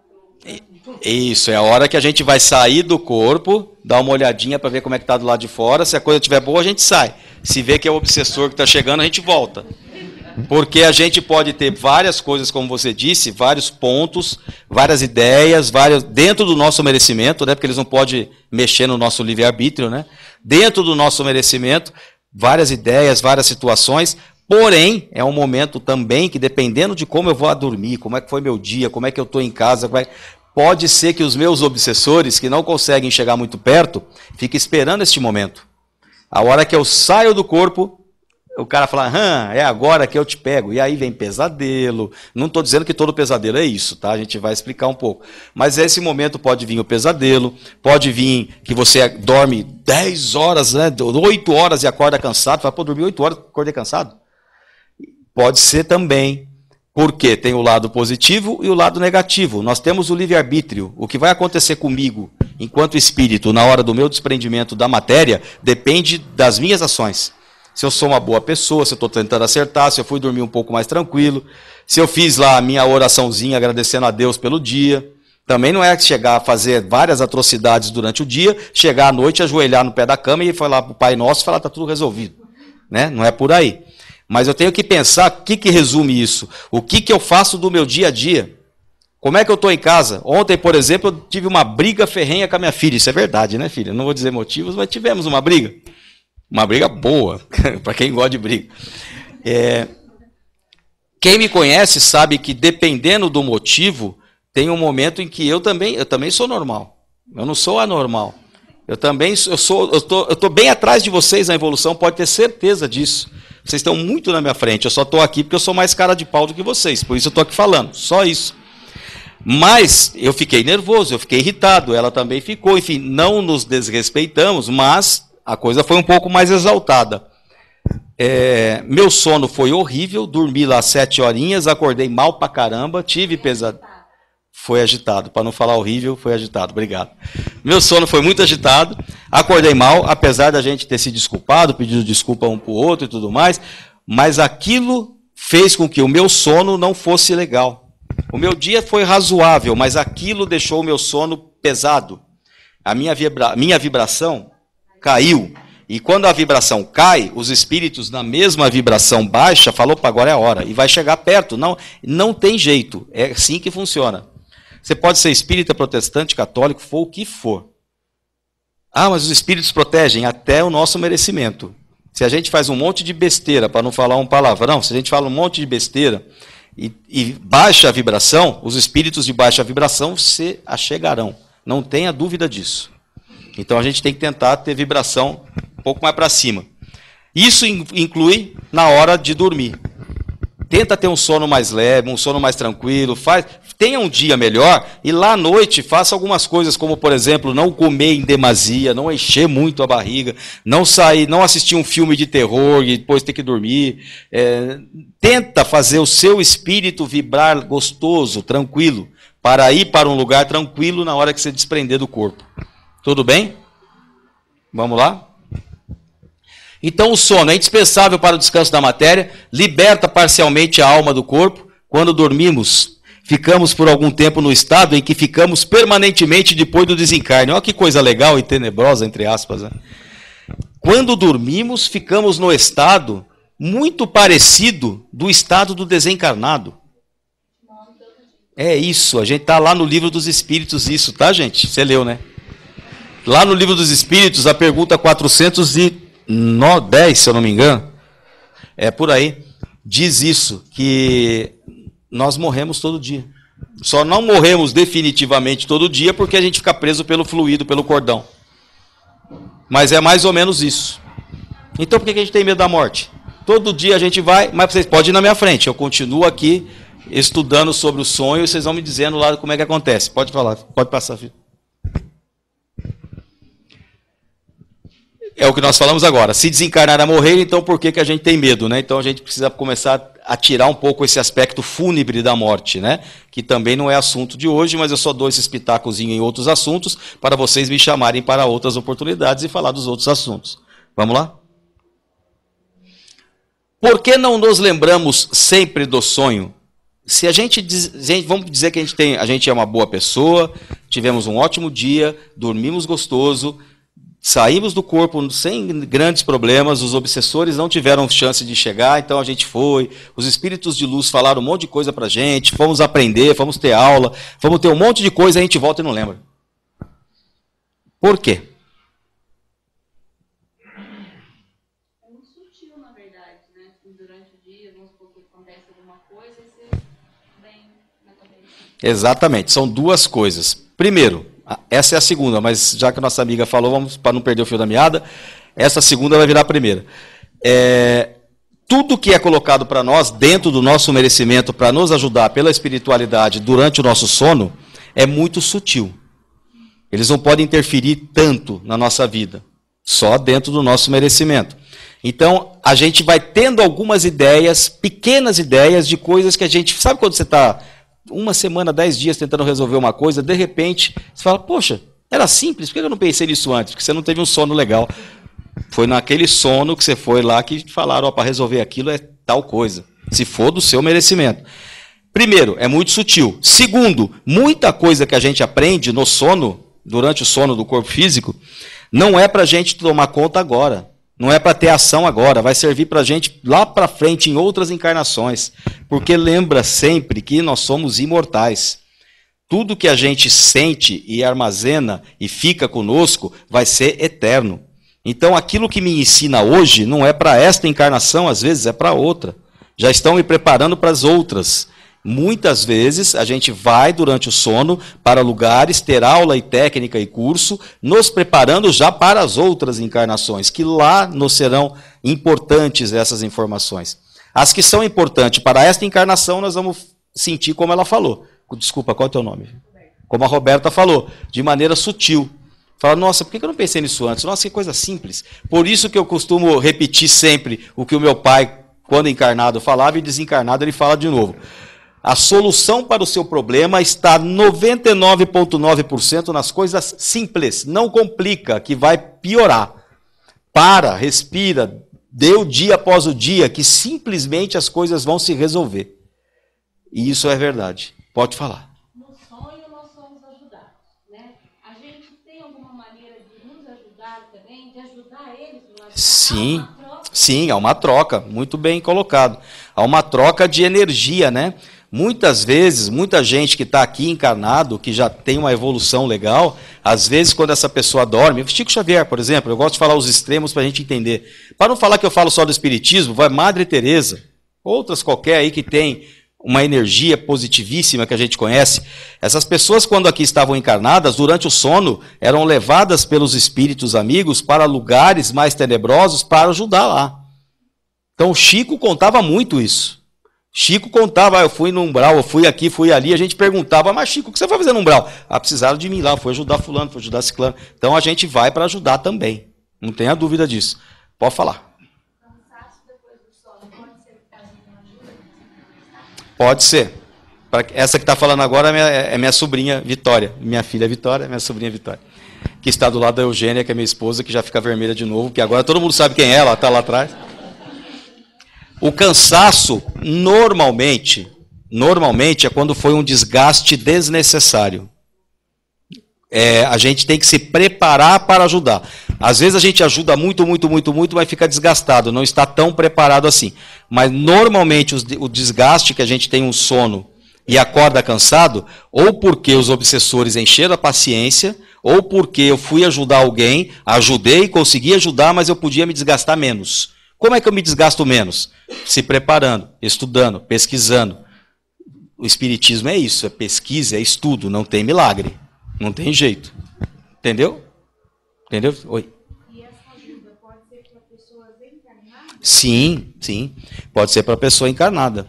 corpo. Isso, é a hora que a gente vai sair do corpo, dar uma olhadinha para ver como é que está do lado de fora. Se a coisa estiver boa, a gente sai. Se vê que é o obsessor que está chegando, a gente volta. Porque a gente pode ter várias coisas, como você disse, vários pontos, várias ideias, dentro do nosso merecimento, né? Porque eles não podem mexer no nosso livre-arbítrio, né? Dentro do nosso merecimento, várias ideias, várias situações. Porém, é um momento também que, dependendo de como eu vou dormir, como é que foi meu dia, como é que eu estou em casa, pode ser que os meus obsessores, que não conseguem chegar muito perto, fiquem esperando este momento. A hora que eu saio do corpo, o cara fala, é agora que eu te pego. E aí vem pesadelo. Não estou dizendo que todo pesadelo é isso, tá? A gente vai explicar um pouco. Mas esse momento pode vir o pesadelo, pode vir que você dorme 10 horas, né, 8 horas e acorda cansado. Fala, pô, dormi 8 horas, acordei cansado. Pode ser também, porque tem o lado positivo e o lado negativo. Nós temos o livre-arbítrio. O que vai acontecer comigo, enquanto espírito, na hora do meu desprendimento da matéria, depende das minhas ações. Se eu sou uma boa pessoa, se eu estou tentando acertar, se eu fui dormir um pouco mais tranquilo, se eu fiz lá a minha oraçãozinha agradecendo a Deus pelo dia. Também não é chegar a fazer várias atrocidades durante o dia, chegar à noite, ajoelhar no pé da cama e falar para o Pai Nosso e falar, está tudo resolvido. Né? Não é por aí. Mas eu tenho que pensar o que resume isso. O que eu faço do meu dia a dia? Como é que eu estou em casa? Ontem, por exemplo, eu tive uma briga ferrenha com a minha filha. Isso é verdade, né, filha? Não vou dizer motivos, mas tivemos uma briga. Uma briga boa, para quem gosta de briga. Quem me conhece sabe que, dependendo do motivo, tem um momento em que eu também sou normal. Eu não sou anormal. Eu estou bem atrás de vocês na evolução, pode ter certeza disso. Vocês estão muito na minha frente. Eu só estou aqui porque eu sou mais cara de pau do que vocês. Por isso eu estou aqui falando. Só isso. Mas eu fiquei nervoso, eu fiquei irritado. Ela também ficou. Enfim, não nos desrespeitamos, mas a coisa foi um pouco mais exaltada. Meu sono foi horrível, dormi lá 7 horinhas, acordei mal pra caramba, tive pesadelo. Foi agitado, para não falar horrível, foi agitado, obrigado. Meu sono foi muito agitado, acordei mal, apesar da gente ter se desculpado, pedido desculpa um para o outro e tudo mais, mas aquilo fez com que o meu sono não fosse legal. O meu dia foi razoável, mas aquilo deixou o meu sono pesado. A minha vibração caiu. E quando a vibração cai, os espíritos na mesma vibração baixa falou, para agora é a hora, e vai chegar perto. Não tem jeito, é assim que funciona. Você pode ser espírita, protestante, católico, for o que for. Mas os espíritos protegem até o nosso merecimento. Se a gente faz um monte de besteira, para não falar um palavrão, se a gente fala um monte de besteira e baixa a vibração, os espíritos de baixa vibração se achegarão. Não tenha dúvida disso. Então a gente tem que tentar ter vibração um pouco mais para cima. Isso inclui na hora de dormir. Tenta ter um sono mais leve, um sono mais tranquilo, tenha um dia melhor e lá à noite faça algumas coisas, como por exemplo, não comer em demasia, não encher muito a barriga, não assistir um filme de terror e depois ter que dormir. Tenta fazer o seu espírito vibrar gostoso, tranquilo, para ir para um lugar tranquilo na hora que você desprender do corpo. Tudo bem? Vamos lá? Então o sono é indispensável para o descanso da matéria, liberta parcialmente a alma do corpo. Quando dormimos, ficamos por algum tempo no estado em que ficamos permanentemente depois do desencarne. Olha que coisa legal e tenebrosa, entre aspas. Né? Quando dormimos, ficamos no estado muito parecido do estado do desencarnado. É isso, a gente está lá no Livro dos Espíritos, isso, tá, gente? Você leu, né? Lá no Livro dos Espíritos, a pergunta 410, se eu não me engano, por aí, diz isso, que nós morremos todo dia. Só não morremos definitivamente todo dia porque a gente fica preso pelo fluido, pelo cordão. Mas é mais ou menos isso. Então por que a gente tem medo da morte? Todo dia a gente vai, mas vocês podem ir na minha frente, eu continuo aqui estudando sobre o sonho e vocês vão me dizendo lá como é que acontece. Pode falar, pode passar, filho. É o que nós falamos agora. Se desencarnar a morrer, então por que a gente tem medo? Né? Então a gente precisa começar a tirar um pouco esse aspecto fúnebre da morte, né? Que também não é assunto de hoje, mas eu só dou esse espetáculozinho em outros assuntos para vocês me chamarem para outras oportunidades e falar dos outros assuntos. Vamos lá? Por que não nos lembramos sempre do sonho? Se vamos dizer que a gente é uma boa pessoa, tivemos um ótimo dia, dormimos gostoso, saímos do corpo sem grandes problemas, os obsessores não tiveram chance de chegar, então a gente foi, os espíritos de luz falaram um monte de coisa para a gente, fomos aprender, fomos ter aula, fomos ter um monte de coisa, a gente volta e não lembra. Por quê? É muito sutil, na verdade, né? Durante o dia, vamos supor que acontece alguma coisa e você vem na cabeça. Exatamente, são duas coisas. Primeiro, essa é a segunda, mas já que a nossa amiga falou, vamos para não perder o fio da meada, essa segunda vai virar a primeira. Tudo que é colocado para nós, dentro do nosso merecimento, para nos ajudar pela espiritualidade durante o nosso sono, é muito sutil. Eles não podem interferir tanto na nossa vida, só dentro do nosso merecimento. Então, a gente vai tendo algumas ideias, pequenas ideias de coisas que a gente... Sabe quando você está uma semana, 10 dias tentando resolver uma coisa, de repente, você fala, poxa, era simples, por que eu não pensei nisso antes? Porque você não teve um sono legal. Foi naquele sono que você foi lá que falaram, para resolver aquilo é tal coisa. Se for do seu merecimento. Primeiro, é muito sutil. Segundo, muita coisa que a gente aprende no sono, durante o sono do corpo físico, não é para a gente tomar conta agora. Não é para ter ação agora. Vai servir para a gente lá para frente em outras encarnações. Porque lembra sempre que nós somos imortais. Tudo que a gente sente e armazena e fica conosco vai ser eterno. Então aquilo que me ensina hoje não é para esta encarnação, às vezes é para outra. Já estão me preparando para as outras. Muitas vezes a gente vai durante o sono para lugares, ter aula e técnica e curso, nos preparando já para as outras encarnações, que lá nos serão importantes essas informações. As que são importantes para esta encarnação, nós vamos sentir como ela falou. Desculpa, qual é o teu nome? Como a Roberta falou, de maneira sutil. Fala, nossa, por que eu não pensei nisso antes? Nossa, que coisa simples. Por isso que eu costumo repetir sempre o que o meu pai, quando encarnado, falava, e desencarnado ele fala de novo. A solução para o seu problema está 99,9% nas coisas simples. Não complica, que vai piorar. Para, respira, dê o dia após o dia, que simplesmente as coisas vão se resolver. E isso é verdade. Pode falar. No sonho nós somos ajudados, né? A gente tem alguma maneira de nos ajudar também, de ajudar eles do lado de cá? Sim, há uma troca, muito bem colocado. Há uma troca de energia, né? Muitas vezes, muita gente que está aqui encarnado, que já tem uma evolução legal, às vezes quando essa pessoa dorme, Chico Xavier, por exemplo, eu gosto de falar os extremos para a gente entender. Para não falar que eu falo só do Espiritismo, vai Madre Teresa, outras qualquer aí que tem uma energia positivíssima que a gente conhece. Essas pessoas, quando aqui estavam encarnadas, durante o sono, eram levadas pelos espíritos amigos para lugares mais tenebrosos para ajudar lá. Então Chico contava muito isso. Chico contava, eu fui no umbral, eu fui aqui, fui ali, a gente perguntava, mas Chico, o que você vai fazer no umbral? Precisaram de mim lá, foi ajudar fulano, foi ajudar ciclano. Então a gente vai para ajudar também, não tenha dúvida disso. Pode falar. Cansaço depois do sono, pode ser que caso não ajuda? Pode ser. Essa que está falando agora é minha sobrinha Vitória, minha filha Vitória, minha sobrinha Vitória, que está do lado da Eugênia, que é minha esposa, que já fica vermelha de novo, que agora todo mundo sabe quem é, ela está lá atrás. O cansaço, normalmente é quando foi um desgaste desnecessário. A gente tem que se preparar para ajudar. Às vezes a gente ajuda muito, mas fica desgastado, não está tão preparado assim. Mas normalmente o desgaste que a gente tem um sono e acorda cansado, ou porque os obsessores encheram a paciência, ou porque eu fui ajudar alguém, ajudei, consegui ajudar, mas eu podia me desgastar menos. Como é que eu me desgasto menos? Se preparando, estudando, pesquisando. O Espiritismo é isso, é pesquisa, é estudo, não tem milagre. Não tem jeito. Entendeu? Entendeu? Oi. E essa ajuda pode ser para pessoas encarnadas? Sim, pode ser para pessoa encarnada.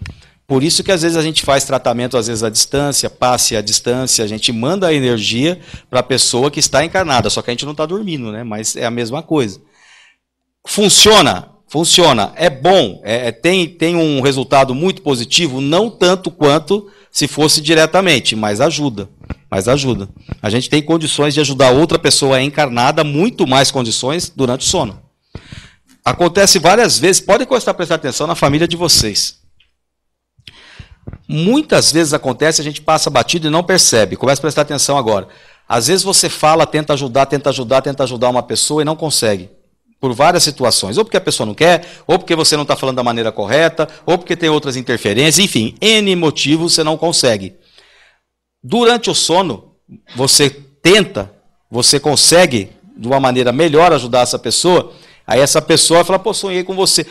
Por isso que às vezes a gente faz tratamento, às vezes à distância, passe à distância, a gente manda a energia para a pessoa que está encarnada, só que a gente não está dormindo, né? Mas é a mesma coisa. Funciona, é bom, tem um resultado muito positivo, não tanto quanto se fosse diretamente, mas ajuda. A gente tem condições de ajudar outra pessoa encarnada, muito mais condições durante o sono. Acontece várias vezes, podem começar a prestar atenção na família de vocês. Muitas vezes acontece, a gente passa batido e não percebe. Começa a prestar atenção agora. Às vezes você fala, tenta ajudar uma pessoa e não consegue. Por várias situações. Ou porque a pessoa não quer, ou porque você não está falando da maneira correta, ou porque tem outras interferências, enfim, N motivos você não consegue. Durante o sono, você consegue, de uma maneira melhor, ajudar essa pessoa, aí essa pessoa fala, pô, sonhei com você.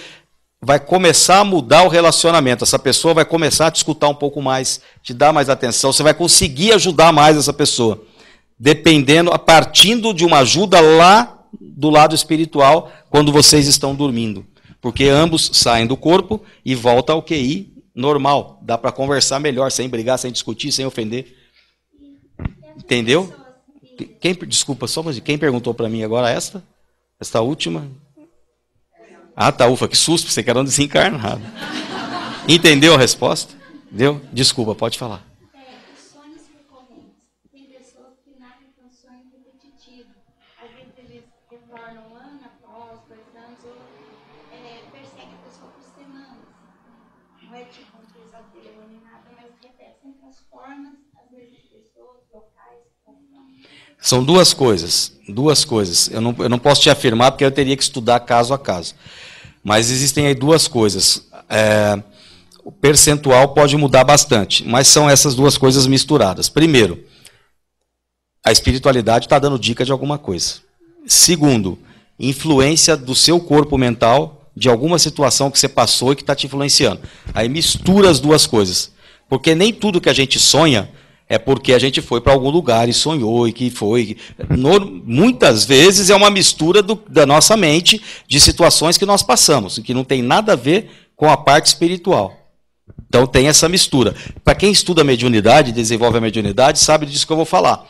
vai começar a mudar o relacionamento. Essa pessoa vai começar a te escutar um pouco mais, te dar mais atenção, você vai conseguir ajudar mais essa pessoa. Partindo de uma ajuda lá do lado espiritual, quando vocês estão dormindo. Porque ambos saem do corpo e voltam ao QI normal. Dá para conversar melhor, sem brigar, sem discutir, sem ofender. Entendeu? Desculpa, só mais. Quem perguntou para mim agora esta última? Ah, tá, ufa, que susto, você quer um desencarnado. Entendeu a resposta? Deu? Desculpa, pode falar. Os sonhos recorrentes. Tem pessoas que nascem com sonhos repetitivos. Às vezes eles retornam um ano após, 2 anos, ou perseguem a pessoa por semanas. Não é tipo um pesadelo nem nada, mas repete sempre as formas, às vezes pessoas, locais, situações. São duas coisas. Eu não posso te afirmar porque eu teria que estudar caso a caso. Mas existem aí duas coisas. O percentual pode mudar bastante, mas são essas duas coisas misturadas. Primeiro, a espiritualidade está dando dica de alguma coisa. Segundo, influência do seu corpo mental de alguma situação que você passou e que está te influenciando. Aí mistura as duas coisas. Porque nem tudo que a gente sonha é porque a gente foi para algum lugar e sonhou e que foi. Muitas vezes é uma mistura da nossa mente de situações que nós passamos, que não tem nada a ver com a parte espiritual. Então tem essa mistura. Para quem estuda mediunidade, desenvolve a mediunidade, sabe disso que eu vou falar.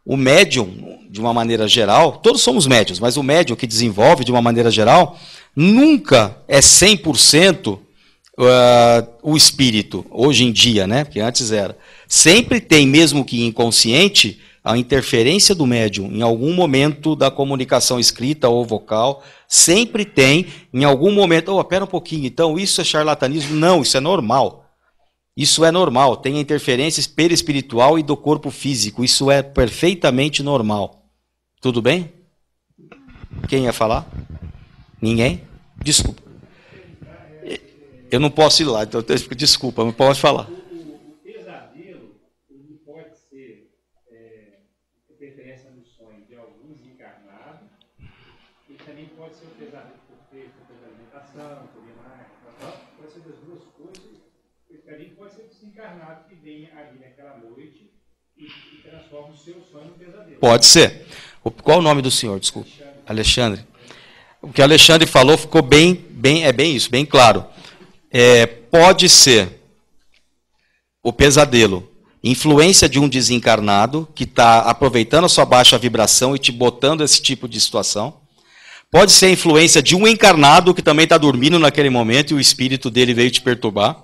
O médium, de uma maneira geral, todos somos médiums, mas o médium que desenvolve de uma maneira geral, nunca é 100% o espírito, hoje em dia, né? Porque antes era. Sempre tem, mesmo que inconsciente, a interferência do médium em algum momento da comunicação escrita ou vocal. Sempre tem, em algum momento. Pera um pouquinho, então isso é charlatanismo? Não, isso é normal. Isso é normal. Tem a interferência perispiritual e do corpo físico. Isso é perfeitamente normal. Tudo bem? Quem ia falar? Ninguém? Desculpa. Eu não posso ir lá, então desculpa, não posso falar. O pesadelo ele pode ser interferência no sonho de alguns encarnados, e também pode ser o pesadelo por alimentação, por demais, pode ser das duas coisas. Também pode ser desencarnado que vem ali naquela noite e transforma o seu sonho em pesadelo. Pode ser. Qual o nome do senhor? Desculpa. Alexandre. O que o Alexandre falou ficou bem isso, bem claro. Pode ser o pesadelo, influência de um desencarnado que está aproveitando a sua baixa vibração e te botando esse tipo de situação. Pode ser a influência de um encarnado que também está dormindo naquele momento e o espírito dele veio te perturbar.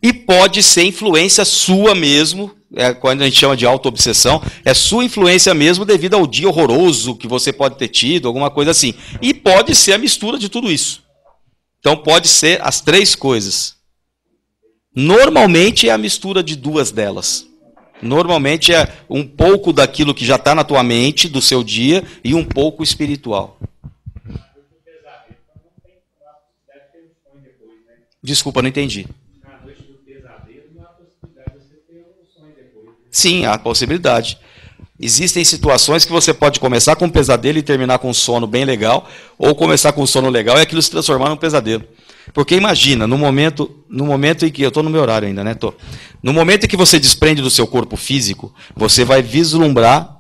E pode ser influência sua mesmo, quando a gente chama de auto-obsessão, é sua influência mesmo devido ao dia horroroso que você pode ter tido, alguma coisa assim. E pode ser a mistura de tudo isso. Então pode ser as três coisas. Normalmente é a mistura de duas delas. Normalmente é um pouco daquilo que já está na tua mente, do seu dia, e um pouco espiritual. Desculpa, não entendi. Sim, há possibilidade. Existem situações que você pode começar com um pesadelo e terminar com um sono bem legal, ou começar com um sono legal e aquilo se transformar num pesadelo. Porque imagina, no momento em que... Eu estou no meu horário ainda, né? Tô. No momento em que você desprende do seu corpo físico, você vai vislumbrar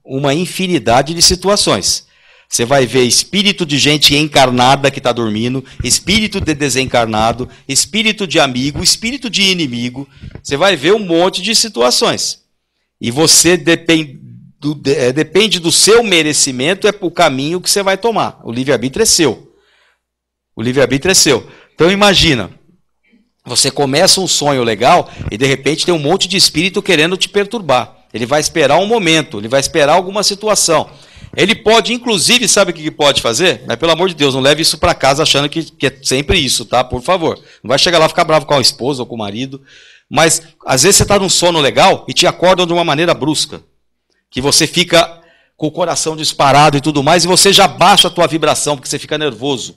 uma infinidade de situações. Você vai ver espírito de gente encarnada que está dormindo, espírito de desencarnado, espírito de amigo, espírito de inimigo. Você vai ver um monte de situações. E você depende do seu merecimento, é o caminho que você vai tomar. O livre-arbítrio é seu. O livre-arbítrio é seu. Então imagina, você começa um sonho legal e de repente tem um monte de espírito querendo te perturbar. Ele vai esperar um momento, ele vai esperar alguma situação. Ele pode, inclusive, sabe o que pode fazer? Mas pelo amor de Deus, não leve isso para casa achando que é sempre isso, tá? Por favor. Não vai chegar lá e ficar bravo com a esposa ou com o marido. Mas, às vezes, você está num sono legal e te acordam de uma maneira brusca. Que você fica com o coração disparado e tudo mais, e você já baixa a tua vibração, porque você fica nervoso.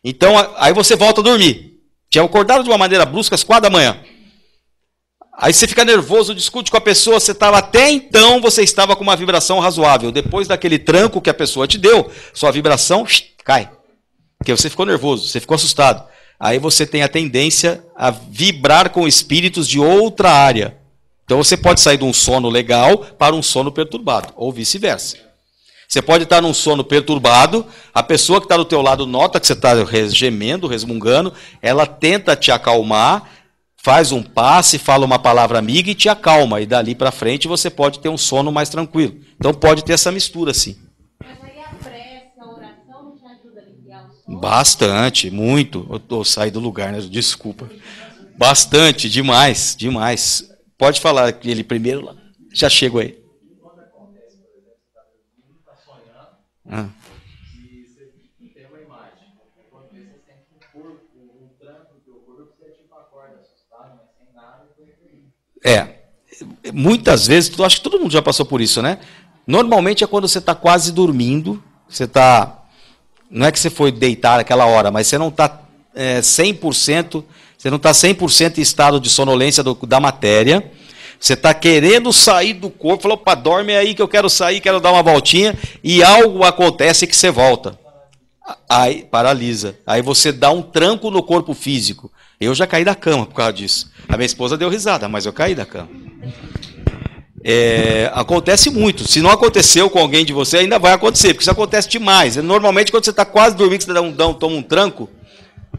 Então, aí você volta a dormir. Te acordaram de uma maneira brusca às 4 da manhã. Aí você fica nervoso, discute com a pessoa, até então você estava com uma vibração razoável. Depois daquele tranco que a pessoa te deu, sua vibração cai. Porque você ficou nervoso, você ficou assustado. aí você tem a tendência a vibrar com espíritos de outra área. Então você pode sair de um sono legal para um sono perturbado, ou vice-versa. Você pode estar num sono perturbado, a pessoa que está do teu lado nota que você está gemendo, resmungando, ela tenta te acalmar, faz um passe, fala uma palavra amiga e te acalma. E dali para frente você pode ter um sono mais tranquilo. Então pode ter essa mistura, sim. Mas aí a prece, a oração não te ajuda a aliviar o sono? Bastante, muito. Eu saí do lugar, né? Desculpa. Bastante, demais, demais. Pode falar ele primeiro lá. Já chego aí. Ah. E você tem uma imagem. Quando você sente um corpo, um tranco do teu corpo, você tipo acorda assustado, mas sem nada. Muitas vezes, acho que todo mundo já passou por isso, né? Normalmente é quando você está quase dormindo, você está. Não é que você foi deitar aquela hora, mas você não está 100%, você não está 100% em estado de sonolência da matéria. Você está querendo sair do corpo, falou, opa, dorme aí que eu quero sair, quero dar uma voltinha, e algo acontece que você volta. Aí paralisa. Aí você dá um tranco no corpo físico. Eu já caí da cama por causa disso. A minha esposa deu risada, mas eu caí da cama. Acontece muito. Se não aconteceu com alguém de você, ainda vai acontecer, porque isso acontece demais. Normalmente, quando você está quase dormindo, você toma um tranco,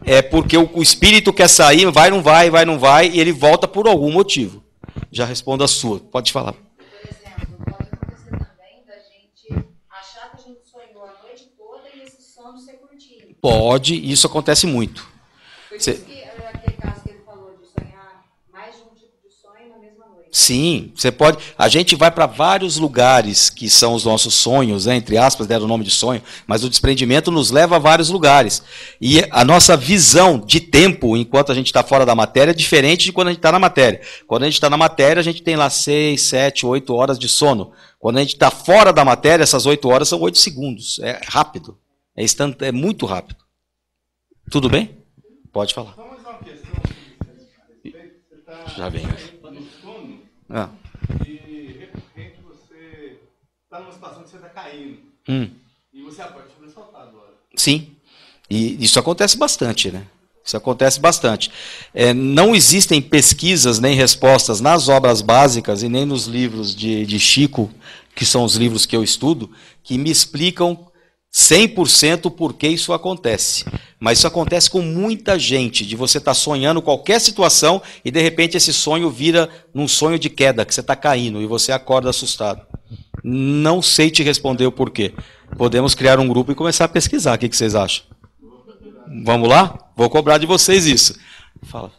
é porque o espírito quer sair, vai, não vai, e ele volta por algum motivo. Já respondo a sua. Pode falar. Por exemplo, pode acontecer também da gente achar que a gente sonhou a noite toda e esse sono ser curtinho. Pode, isso acontece muito. Por isso que aquele caso que ele falou de sonhar mais de um tipo de sonho na mesma noite. Sim, você pode. A gente vai para vários lugares que são os nossos sonhos, né, entre aspas, deram o nome de sonho, mas o desprendimento nos leva a vários lugares. E a nossa visão de tempo, enquanto a gente está fora da matéria, é diferente de quando a gente está na matéria. Quando a gente está na matéria, a gente tem lá 6, 7, 8 horas de sono. Quando a gente está fora da matéria, essas 8 horas são 8 segundos. É rápido. É muito rápido. Tudo bem? Pode falar. Só mais uma questão que você está Já vem. no sono Ah. e recorrente você está numa situação que você está caindo e você acorda sobressaltado agora. Sim. E isso acontece bastante, né? Isso acontece bastante. Não existem pesquisas nem respostas nas obras básicas e nem nos livros de Chico, que são os livros que eu estudo, que me explicam 100% por que isso acontece. Mas isso acontece com muita gente, de você estar sonhando qualquer situação e de repente esse sonho vira num sonho de queda, que você está caindo e você acorda assustado. Não sei te responder o porquê. Podemos criar um grupo e começar a pesquisar. O que vocês acham? Vamos lá? Vou cobrar de vocês isso. Fala.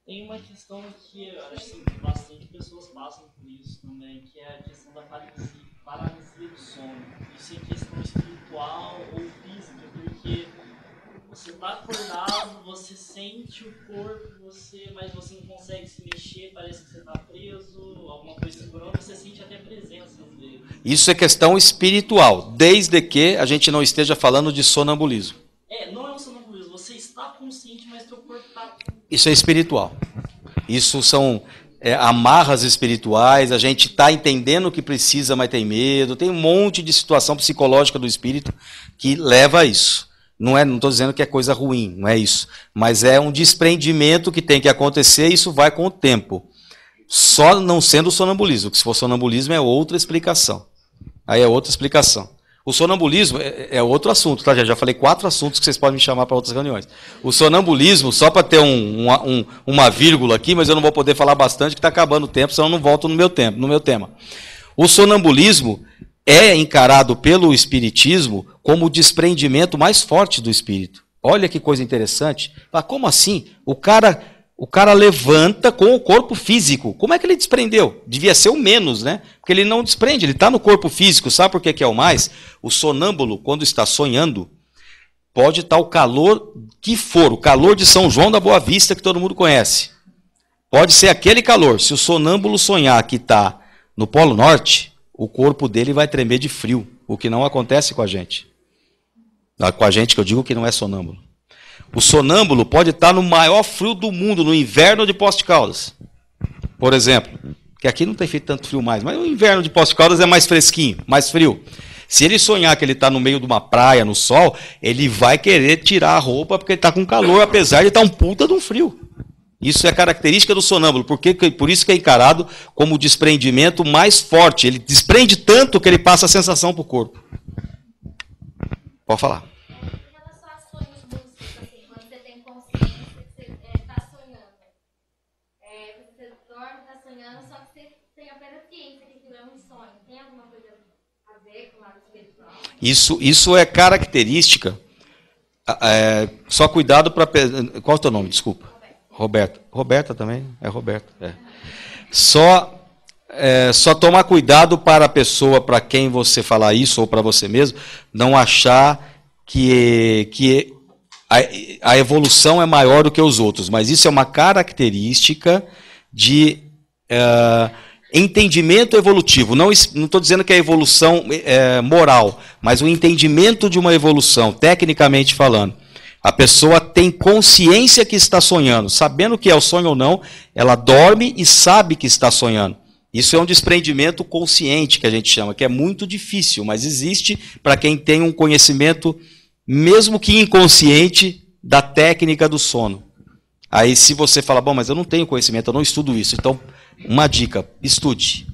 Tem uma questão que eu acho que bastante pessoas passam por isso também, que é a questão da paralisia do sono. Isso é questão espiritual ou física, porque você está acordado, você sente o corpo, mas você não consegue se mexer, parece que você está preso, alguma coisa segurando, você sente até presença dele. Isso é questão espiritual, desde que a gente não esteja falando de sonambulismo. Não é um sonambulismo, você está consciente, mas seu corpo está... Isso é espiritual. Isso são amarras espirituais, a gente está entendendo o que precisa, mas tem medo, tem um monte de situação psicológica do espírito que leva a isso. Não estou dizendo que é coisa ruim, não é isso. Mas é um desprendimento que tem que acontecer e isso vai com o tempo. Só não sendo sonambulismo, que se for sonambulismo é outra explicação. Aí é outra explicação. O sonambulismo é outro assunto, tá? Já falei 4 assuntos que vocês podem me chamar para outras reuniões. O sonambulismo, só para ter uma vírgula aqui, mas eu não vou poder falar bastante, que está acabando o tempo, senão eu não volto no meu tema. O sonambulismo é encarado pelo espiritismo como o desprendimento mais forte do espírito. Olha que coisa interessante. Mas como assim? O cara levanta com o corpo físico. Como é que ele desprendeu? Devia ser o menos, né? Porque ele não desprende, ele está no corpo físico. Sabe por que é o mais? O sonâmbulo, quando está sonhando, pode estar o calor que for, o calor de São João da Boa Vista, que todo mundo conhece. Pode ser aquele calor. Se o sonâmbulo sonhar que está no Polo Norte, o corpo dele vai tremer de frio, o que não acontece com a gente. Com a gente que eu digo que não é sonâmbulo. O sonâmbulo pode estar no maior frio do mundo, no inverno de Poços de Caldas, por exemplo. Que aqui não tem feito tanto frio mais, mas o inverno de Poços de Caldas é mais fresquinho, mais frio. Se ele sonhar que ele está no meio de uma praia, no sol, ele vai querer tirar a roupa porque ele está com calor, apesar de estar um puta de um frio. Isso é característica do sonâmbulo, por isso que é encarado como o desprendimento mais forte. Ele desprende tanto que ele passa a sensação para o corpo. Pode falar. Em relação a sonhos lúcidos, assim, quando você tem consciência que você está sonhando, você dorme, está sonhando, só que você tem apenas ciência que aquilo é um sonho. Tem alguma coisa a ver com o lado espiritual? Isso é característica. Só cuidado para... Qual é o teu nome? Desculpa. Roberta. Roberta também? É Roberta. É. Só tomar cuidado para a pessoa para quem você falar isso, ou para você mesmo, não achar que a evolução é maior do que os outros. Mas isso é uma característica de entendimento evolutivo. Não estou dizendo que é evolução moral, mas o entendimento de uma evolução, tecnicamente falando. A pessoa tem consciência que está sonhando, sabendo que é o sonho ou não, ela dorme e sabe que está sonhando. Isso é um desprendimento consciente que a gente chama, que é muito difícil, mas existe para quem tem um conhecimento, mesmo que inconsciente, da técnica do sono. Aí se você fala, bom, mas eu não tenho conhecimento, eu não estudo isso. Então, uma dica, estude.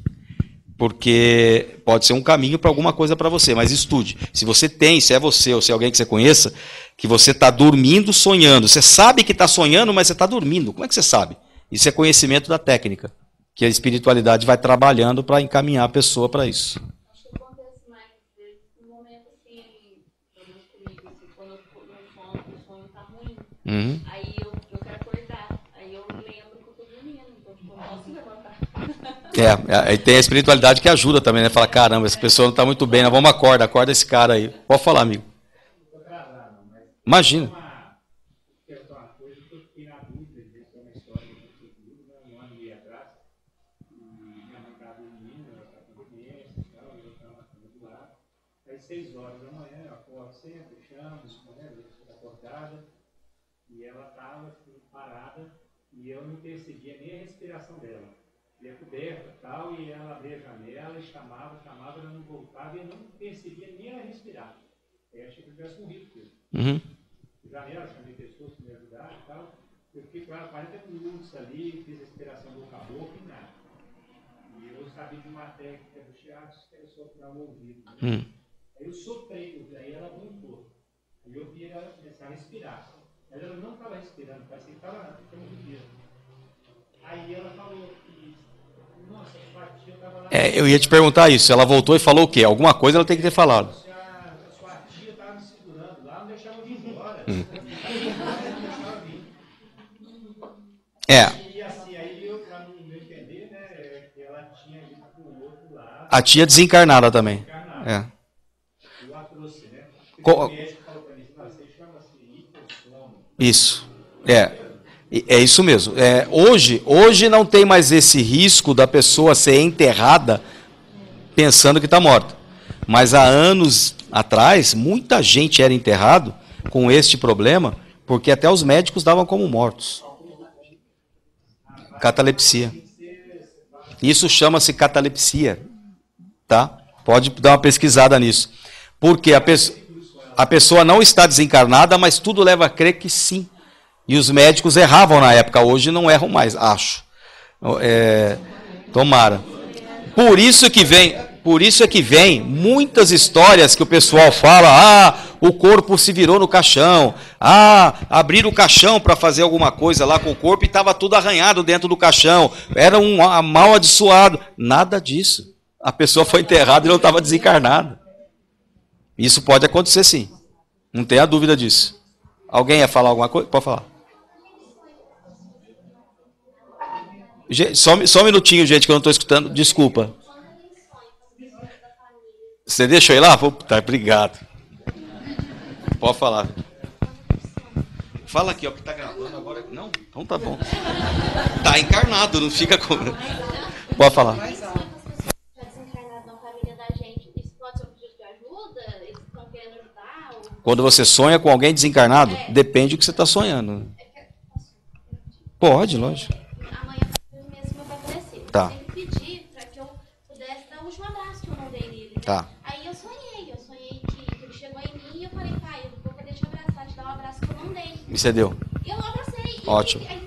Porque pode ser um caminho para alguma coisa para você, mas estude. Se você tem, se é você ou se é alguém que você conheça, que você está dormindo, sonhando. Você sabe que está sonhando, mas você está dormindo. Como é que você sabe? Isso é conhecimento da técnica, que a espiritualidade vai trabalhando para encaminhar a pessoa para isso. Acho que acontece mais vezes no momento assim, pelo menos comigo, assim, quando eu estou no sono está ruim. Uhum. Aí eu quero acordar. Aí eu lembro que eu estou dormindo, então tipo, eu posso levantar. Aí tem a espiritualidade que ajuda também, né? Fala, caramba, essa pessoa não está muito bem, nós vamos acorda esse cara aí. Pode falar, amigo. Imagina. Às 6 horas da manhã, eu acordo sempre, chamo, acordada, e ela estava parada, e eu não percebia nem a respiração dela. Ia coberta e tal, e ela abria a janela, e chamava, ela não voltava, e eu não percebia nem ela respirar. Eu achei que eu tivesse morrido. Uhum. Janela, chamei pessoas que me ajudaram e tal. Eu fiquei com ela 40 minutos ali, fiz a respiração boca a boca e nada. E eu sabia de uma técnica do shiatsu que era soprar o ouvido. Né? Aí eu soprei, aí ela voltou. Aí eu vi ela começar a respirar. Mas ela não estava respirando, parecia que estava morrendo. Aí ela falou que, nossa, sua tia estava lá. Eu ia te perguntar isso. Ela voltou e falou o quê? Alguma coisa ela tem que ter falado. Sua tia estava me segurando lá, não deixava eu ir embora. E assim, aí eu, para não entender, né, ela tinha ido para o outro lado. A tia desencarnada também. Eu a trouxe, né? O médico falou para mim, você chama-se hipossono. Isso. É isso mesmo. Hoje não tem mais esse risco da pessoa ser enterrada pensando que está morta. Mas há anos atrás, muita gente era enterrado com este problema, porque até os médicos davam como mortos. Catalepsia. Isso chama-se catalepsia. Tá? Pode dar uma pesquisada nisso. Porque a pessoa não está desencarnada, mas tudo leva a crer que sim. E os médicos erravam na época, hoje não erram mais, acho. Tomara. Por isso é que vem muitas histórias que o pessoal fala, o corpo se virou no caixão, abriram o caixão para fazer alguma coisa lá com o corpo e estava tudo arranhado dentro do caixão, era um mal abençoado. Nada disso. A pessoa foi enterrada e não estava desencarnada. Isso pode acontecer sim. Não tenha dúvida disso. Alguém ia falar alguma coisa? Pode falar. Só um minutinho, gente, que eu não estou escutando. Desculpa. Você deixou eu ir lá? Tá, obrigado. Pode falar. Fala aqui, ó, que tá gravando agora. Não? Então tá bom. Tá encarnado, não fica com... Pode falar. Quando você sonha com alguém desencarnado, depende do que você está sonhando. Pode, lógico. Amanhã mesmo vai aparecer. Tá. Ele pediu para que eu pudesse dar o último abraço que eu não dei nele. Né? Tá. Aí eu sonhei, Me cedeu. Eu abracei. Ótimo. Aí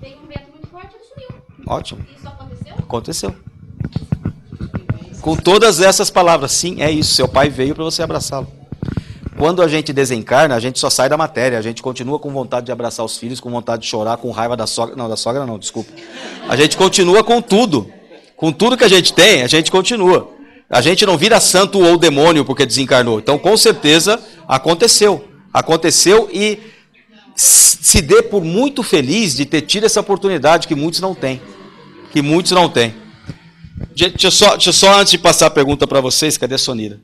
veio um vento muito forte, ele sumiu. Ótimo. Isso aconteceu? Aconteceu. Com todas essas palavras, sim, é isso. Seu pai veio para você abraçá-lo. Quando a gente desencarna, a gente só sai da matéria. A gente continua com vontade de abraçar os filhos, com vontade de chorar, com raiva da sogra. Não, da sogra não, desculpa. A gente continua com tudo. Com tudo que a gente tem, a gente continua. A gente não vira santo ou demônio porque desencarnou. Então, com certeza, aconteceu. Aconteceu e se dê por muito feliz de ter tido essa oportunidade que muitos não têm. Que muitos não têm. Deixa eu só antes de passar a pergunta para vocês, cadê a Sonira?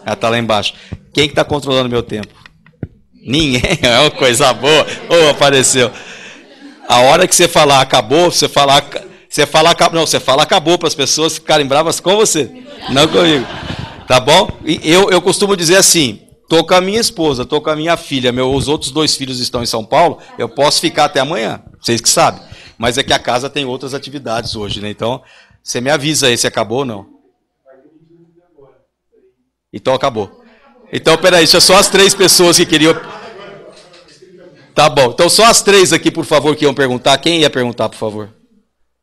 Ela está lá embaixo. Quem que está controlando meu tempo? Ninguém. É uma coisa boa. Oh, apareceu. A hora que você falar acabou, você fala acabou para as pessoas ficarem bravas com você, não comigo. Tá bom? E eu costumo dizer assim, estou com a minha esposa, estou com a minha filha, os outros 2 filhos estão em São Paulo, eu posso ficar até amanhã, vocês que sabem. Mas é que a casa tem outras atividades hoje, né? Então, você me avisa aí se acabou ou não. Então acabou. Então, peraí, deixa só as 3 pessoas que queriam... Tá bom, então só as 3 aqui, por favor, que iam perguntar. Quem ia perguntar, por favor?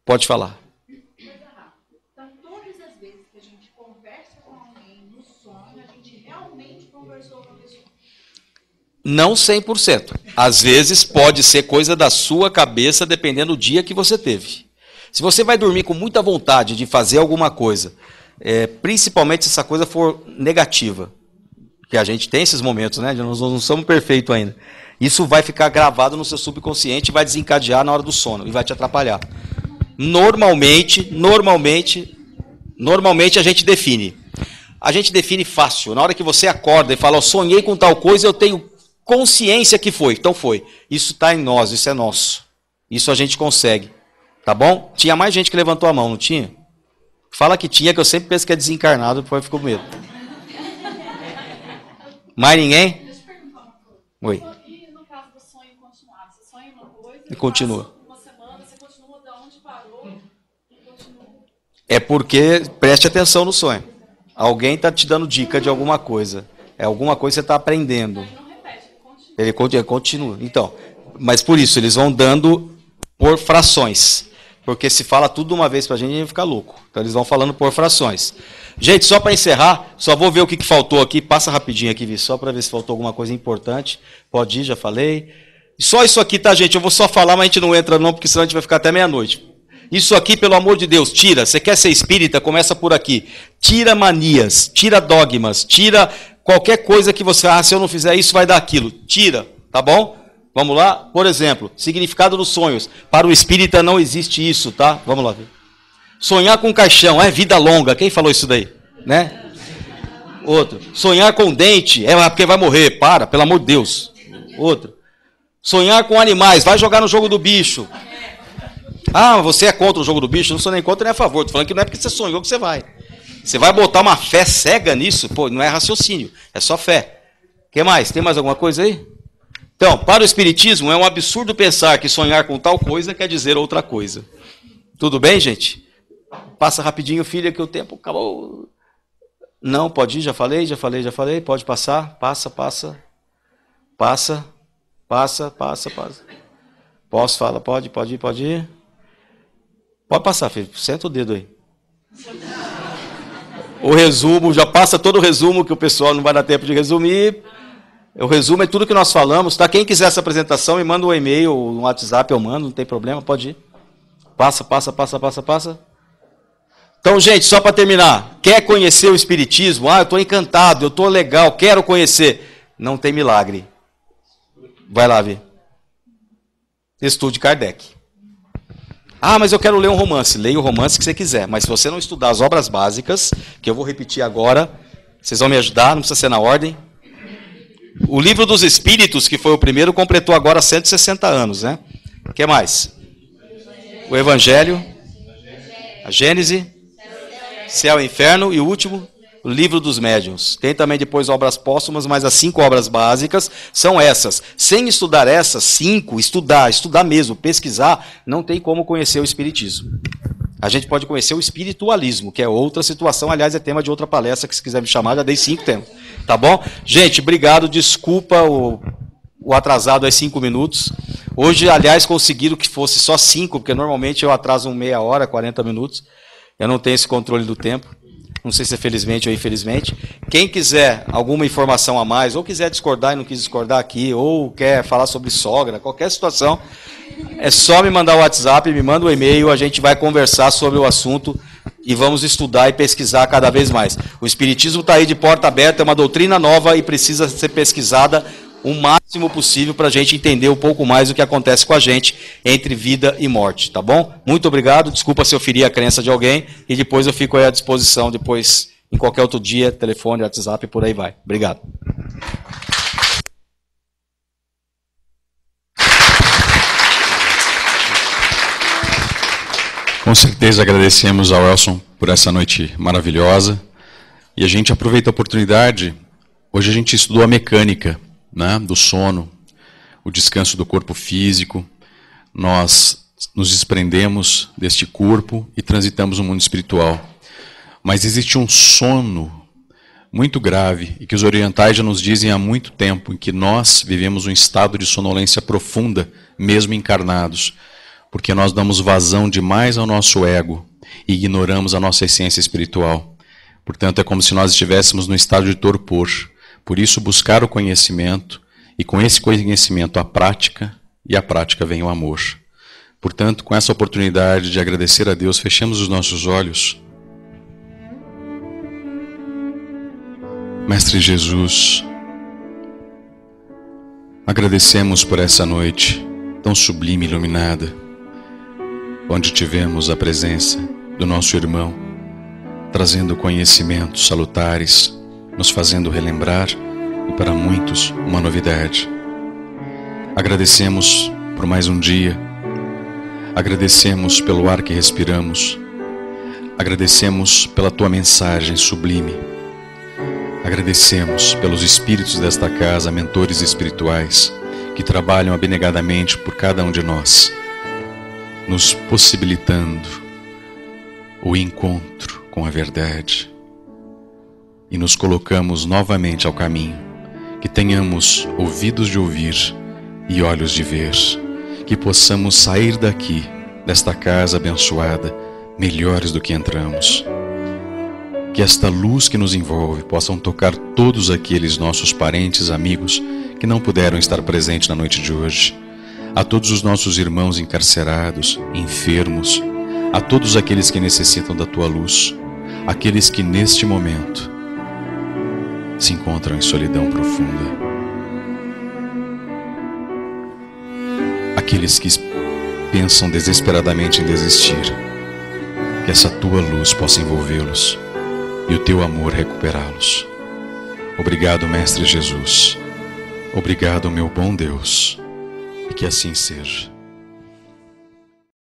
Pode falar. Então, todas as vezes que a gente conversa com alguém no sonho, a gente realmente conversou com a pessoa? Não 100%. Às vezes pode ser coisa da sua cabeça, dependendo do dia que você teve. Se você vai dormir com muita vontade de fazer alguma coisa, principalmente se essa coisa for negativa, que a gente tem esses momentos, né? Nós não somos perfeitos ainda. Isso vai ficar gravado no seu subconsciente e vai desencadear na hora do sono e vai te atrapalhar. Normalmente a gente define. A gente define fácil. Na hora que você acorda e fala, eu sonhei com tal coisa, eu tenho consciência que foi. Então foi. Isso está em nós, isso é nosso. Isso a gente consegue. Tá bom? Tinha mais gente que levantou a mão, não tinha? Fala que tinha, que eu sempre penso que é desencarnado, depois ficou com medo. Mais ninguém? Deixa eu perguntar uma coisa. Oi. E no caso do sonho continuado? Você sonha uma coisa E continua. uma semana, você continua de onde parou e continua. É porque, preste atenção no sonho. Alguém está te dando dica de alguma coisa. É alguma coisa que você está aprendendo. Ele continua. Então, mas por isso, eles vão dando por frações. Porque se fala tudo de uma vez para a gente vai ficar louco. Então eles vão falando por frações. Gente, só para encerrar, só vou ver o que faltou aqui. Passa rapidinho aqui, Vi, só para ver se faltou alguma coisa importante. Pode ir, já falei. Só isso aqui, tá, gente? Eu vou só falar, mas a gente não entra não, porque senão a gente vai ficar até meia-noite. Isso aqui, pelo amor de Deus, tira. Você quer ser espírita? Começa por aqui. Tira manias, tira dogmas, tira qualquer coisa que você... se eu não fizer isso, vai dar aquilo. Tira, tá bom? Vamos lá? Por exemplo, significado dos sonhos. Para o espírita não existe isso, tá? Vamos lá. Sonhar com caixão, é vida longa. Quem falou isso daí? Né? Outro. Sonhar com dente, é porque vai morrer. Para, pelo amor de Deus. Outro. Sonhar com animais, vai jogar no jogo do bicho. Ah, você é contra o jogo do bicho? Não sou nem contra nem a favor. Estou falando que não é porque você sonhou que você vai. Você vai botar uma fé cega nisso? Pô, não é raciocínio, é só fé. O que mais? Tem mais alguma coisa aí? Então, para o espiritismo, é um absurdo pensar que sonhar com tal coisa quer dizer outra coisa. Tudo bem, gente? Passa rapidinho, filha, que o tempo acabou. Não, pode ir, já falei. Pode passar, passa. Passa. Posso falar? Pode ir. Pode passar, filho. Senta o dedo aí. O resumo, já passa todo o resumo, que o pessoal não vai dar tempo de resumir. O resumo é tudo que nós falamos, tá? Quem quiser essa apresentação, me manda um e-mail, um WhatsApp, eu mando, não tem problema, pode ir. Passa. Então, gente, só para terminar, quer conhecer o espiritismo? Ah, eu estou encantado, eu estou legal, quero conhecer. Não tem milagre. Vai lá ver. Estude Kardec. Ah, mas eu quero ler um romance. Leia o romance que você quiser, mas se você não estudar as obras básicas, que eu vou repetir agora, vocês vão me ajudar, não precisa ser na ordem. O Livro dos Espíritos, que foi o primeiro, completou agora 160 anos, né? O que mais? O Evangelho, a Gênese, Céu e Inferno, e o último, o Livro dos Médiuns. Tem também depois obras póstumas, mas as 5 obras básicas são essas. Sem estudar essas 5, estudar mesmo, pesquisar, não tem como conhecer o Espiritismo. A gente pode conhecer o espiritualismo, que é outra situação, aliás, é tema de outra palestra, que se quiser me chamar, já dei 5 temas. Tá bom? Gente, obrigado, desculpa o atrasado é 5 minutos. Hoje, aliás, conseguiram que fosse só 5, porque normalmente eu atraso meia hora, 40 minutos. Eu não tenho esse controle do tempo. Não sei se é felizmente ou infelizmente. Quem quiser alguma informação a mais, ou quiser discordar e não quis discordar aqui, ou quer falar sobre sogra, qualquer situação, é só me mandar o WhatsApp, me manda o e-mail, a gente vai conversar sobre o assunto e vamos estudar e pesquisar cada vez mais. O Espiritismo está aí de porta aberta, é uma doutrina nova e precisa ser pesquisada o máximo possível para a gente entender um pouco mais o que acontece com a gente entre vida e morte, tá bom? Muito obrigado, desculpa se eu feri a crença de alguém e depois eu fico aí à disposição, depois em qualquer outro dia, telefone, WhatsApp, por aí vai. Obrigado. Com certeza agradecemos ao Elson por essa noite maravilhosa e a gente aproveita a oportunidade. Hoje a gente estudou a mecânica, né, do sono, o descanso do corpo físico. Nós nos desprendemos deste corpo e transitamos no mundo espiritual. Mas existe um sono muito grave e que os orientais já nos dizem há muito tempo, em que nós vivemos um estado de sonolência profunda, mesmo encarnados, porque nós damos vazão demais ao nosso ego e ignoramos a nossa essência espiritual. Portanto, é como se nós estivéssemos no estado de torpor. Por isso, buscar o conhecimento, e com esse conhecimento a prática, e a prática vem o amor. Portanto, com essa oportunidade de agradecer a Deus, fechemos os nossos olhos. Mestre Jesus, agradecemos por essa noite tão sublime e iluminada, onde tivemos a presença do nosso irmão, trazendo conhecimentos salutares, nos fazendo relembrar, e para muitos, uma novidade. Agradecemos por mais um dia, agradecemos pelo ar que respiramos, agradecemos pela Tua mensagem sublime, agradecemos pelos espíritos desta casa, mentores espirituais, que trabalham abnegadamente por cada um de nós, nos possibilitando o encontro com a verdade. E nos colocamos novamente ao caminho, que tenhamos ouvidos de ouvir e olhos de ver, que possamos sair daqui, desta casa abençoada, melhores do que entramos. Que esta luz que nos envolve possam tocar todos aqueles nossos parentes, amigos, que não puderam estar presentes na noite de hoje, a todos os nossos irmãos encarcerados, enfermos, a todos aqueles que necessitam da Tua luz, aqueles que neste momento se encontram em solidão profunda, aqueles que pensam desesperadamente em desistir, que essa Tua luz possa envolvê-los e o Teu amor recuperá-los. Obrigado, Mestre Jesus. Obrigado, meu bom Deus, e que assim seja.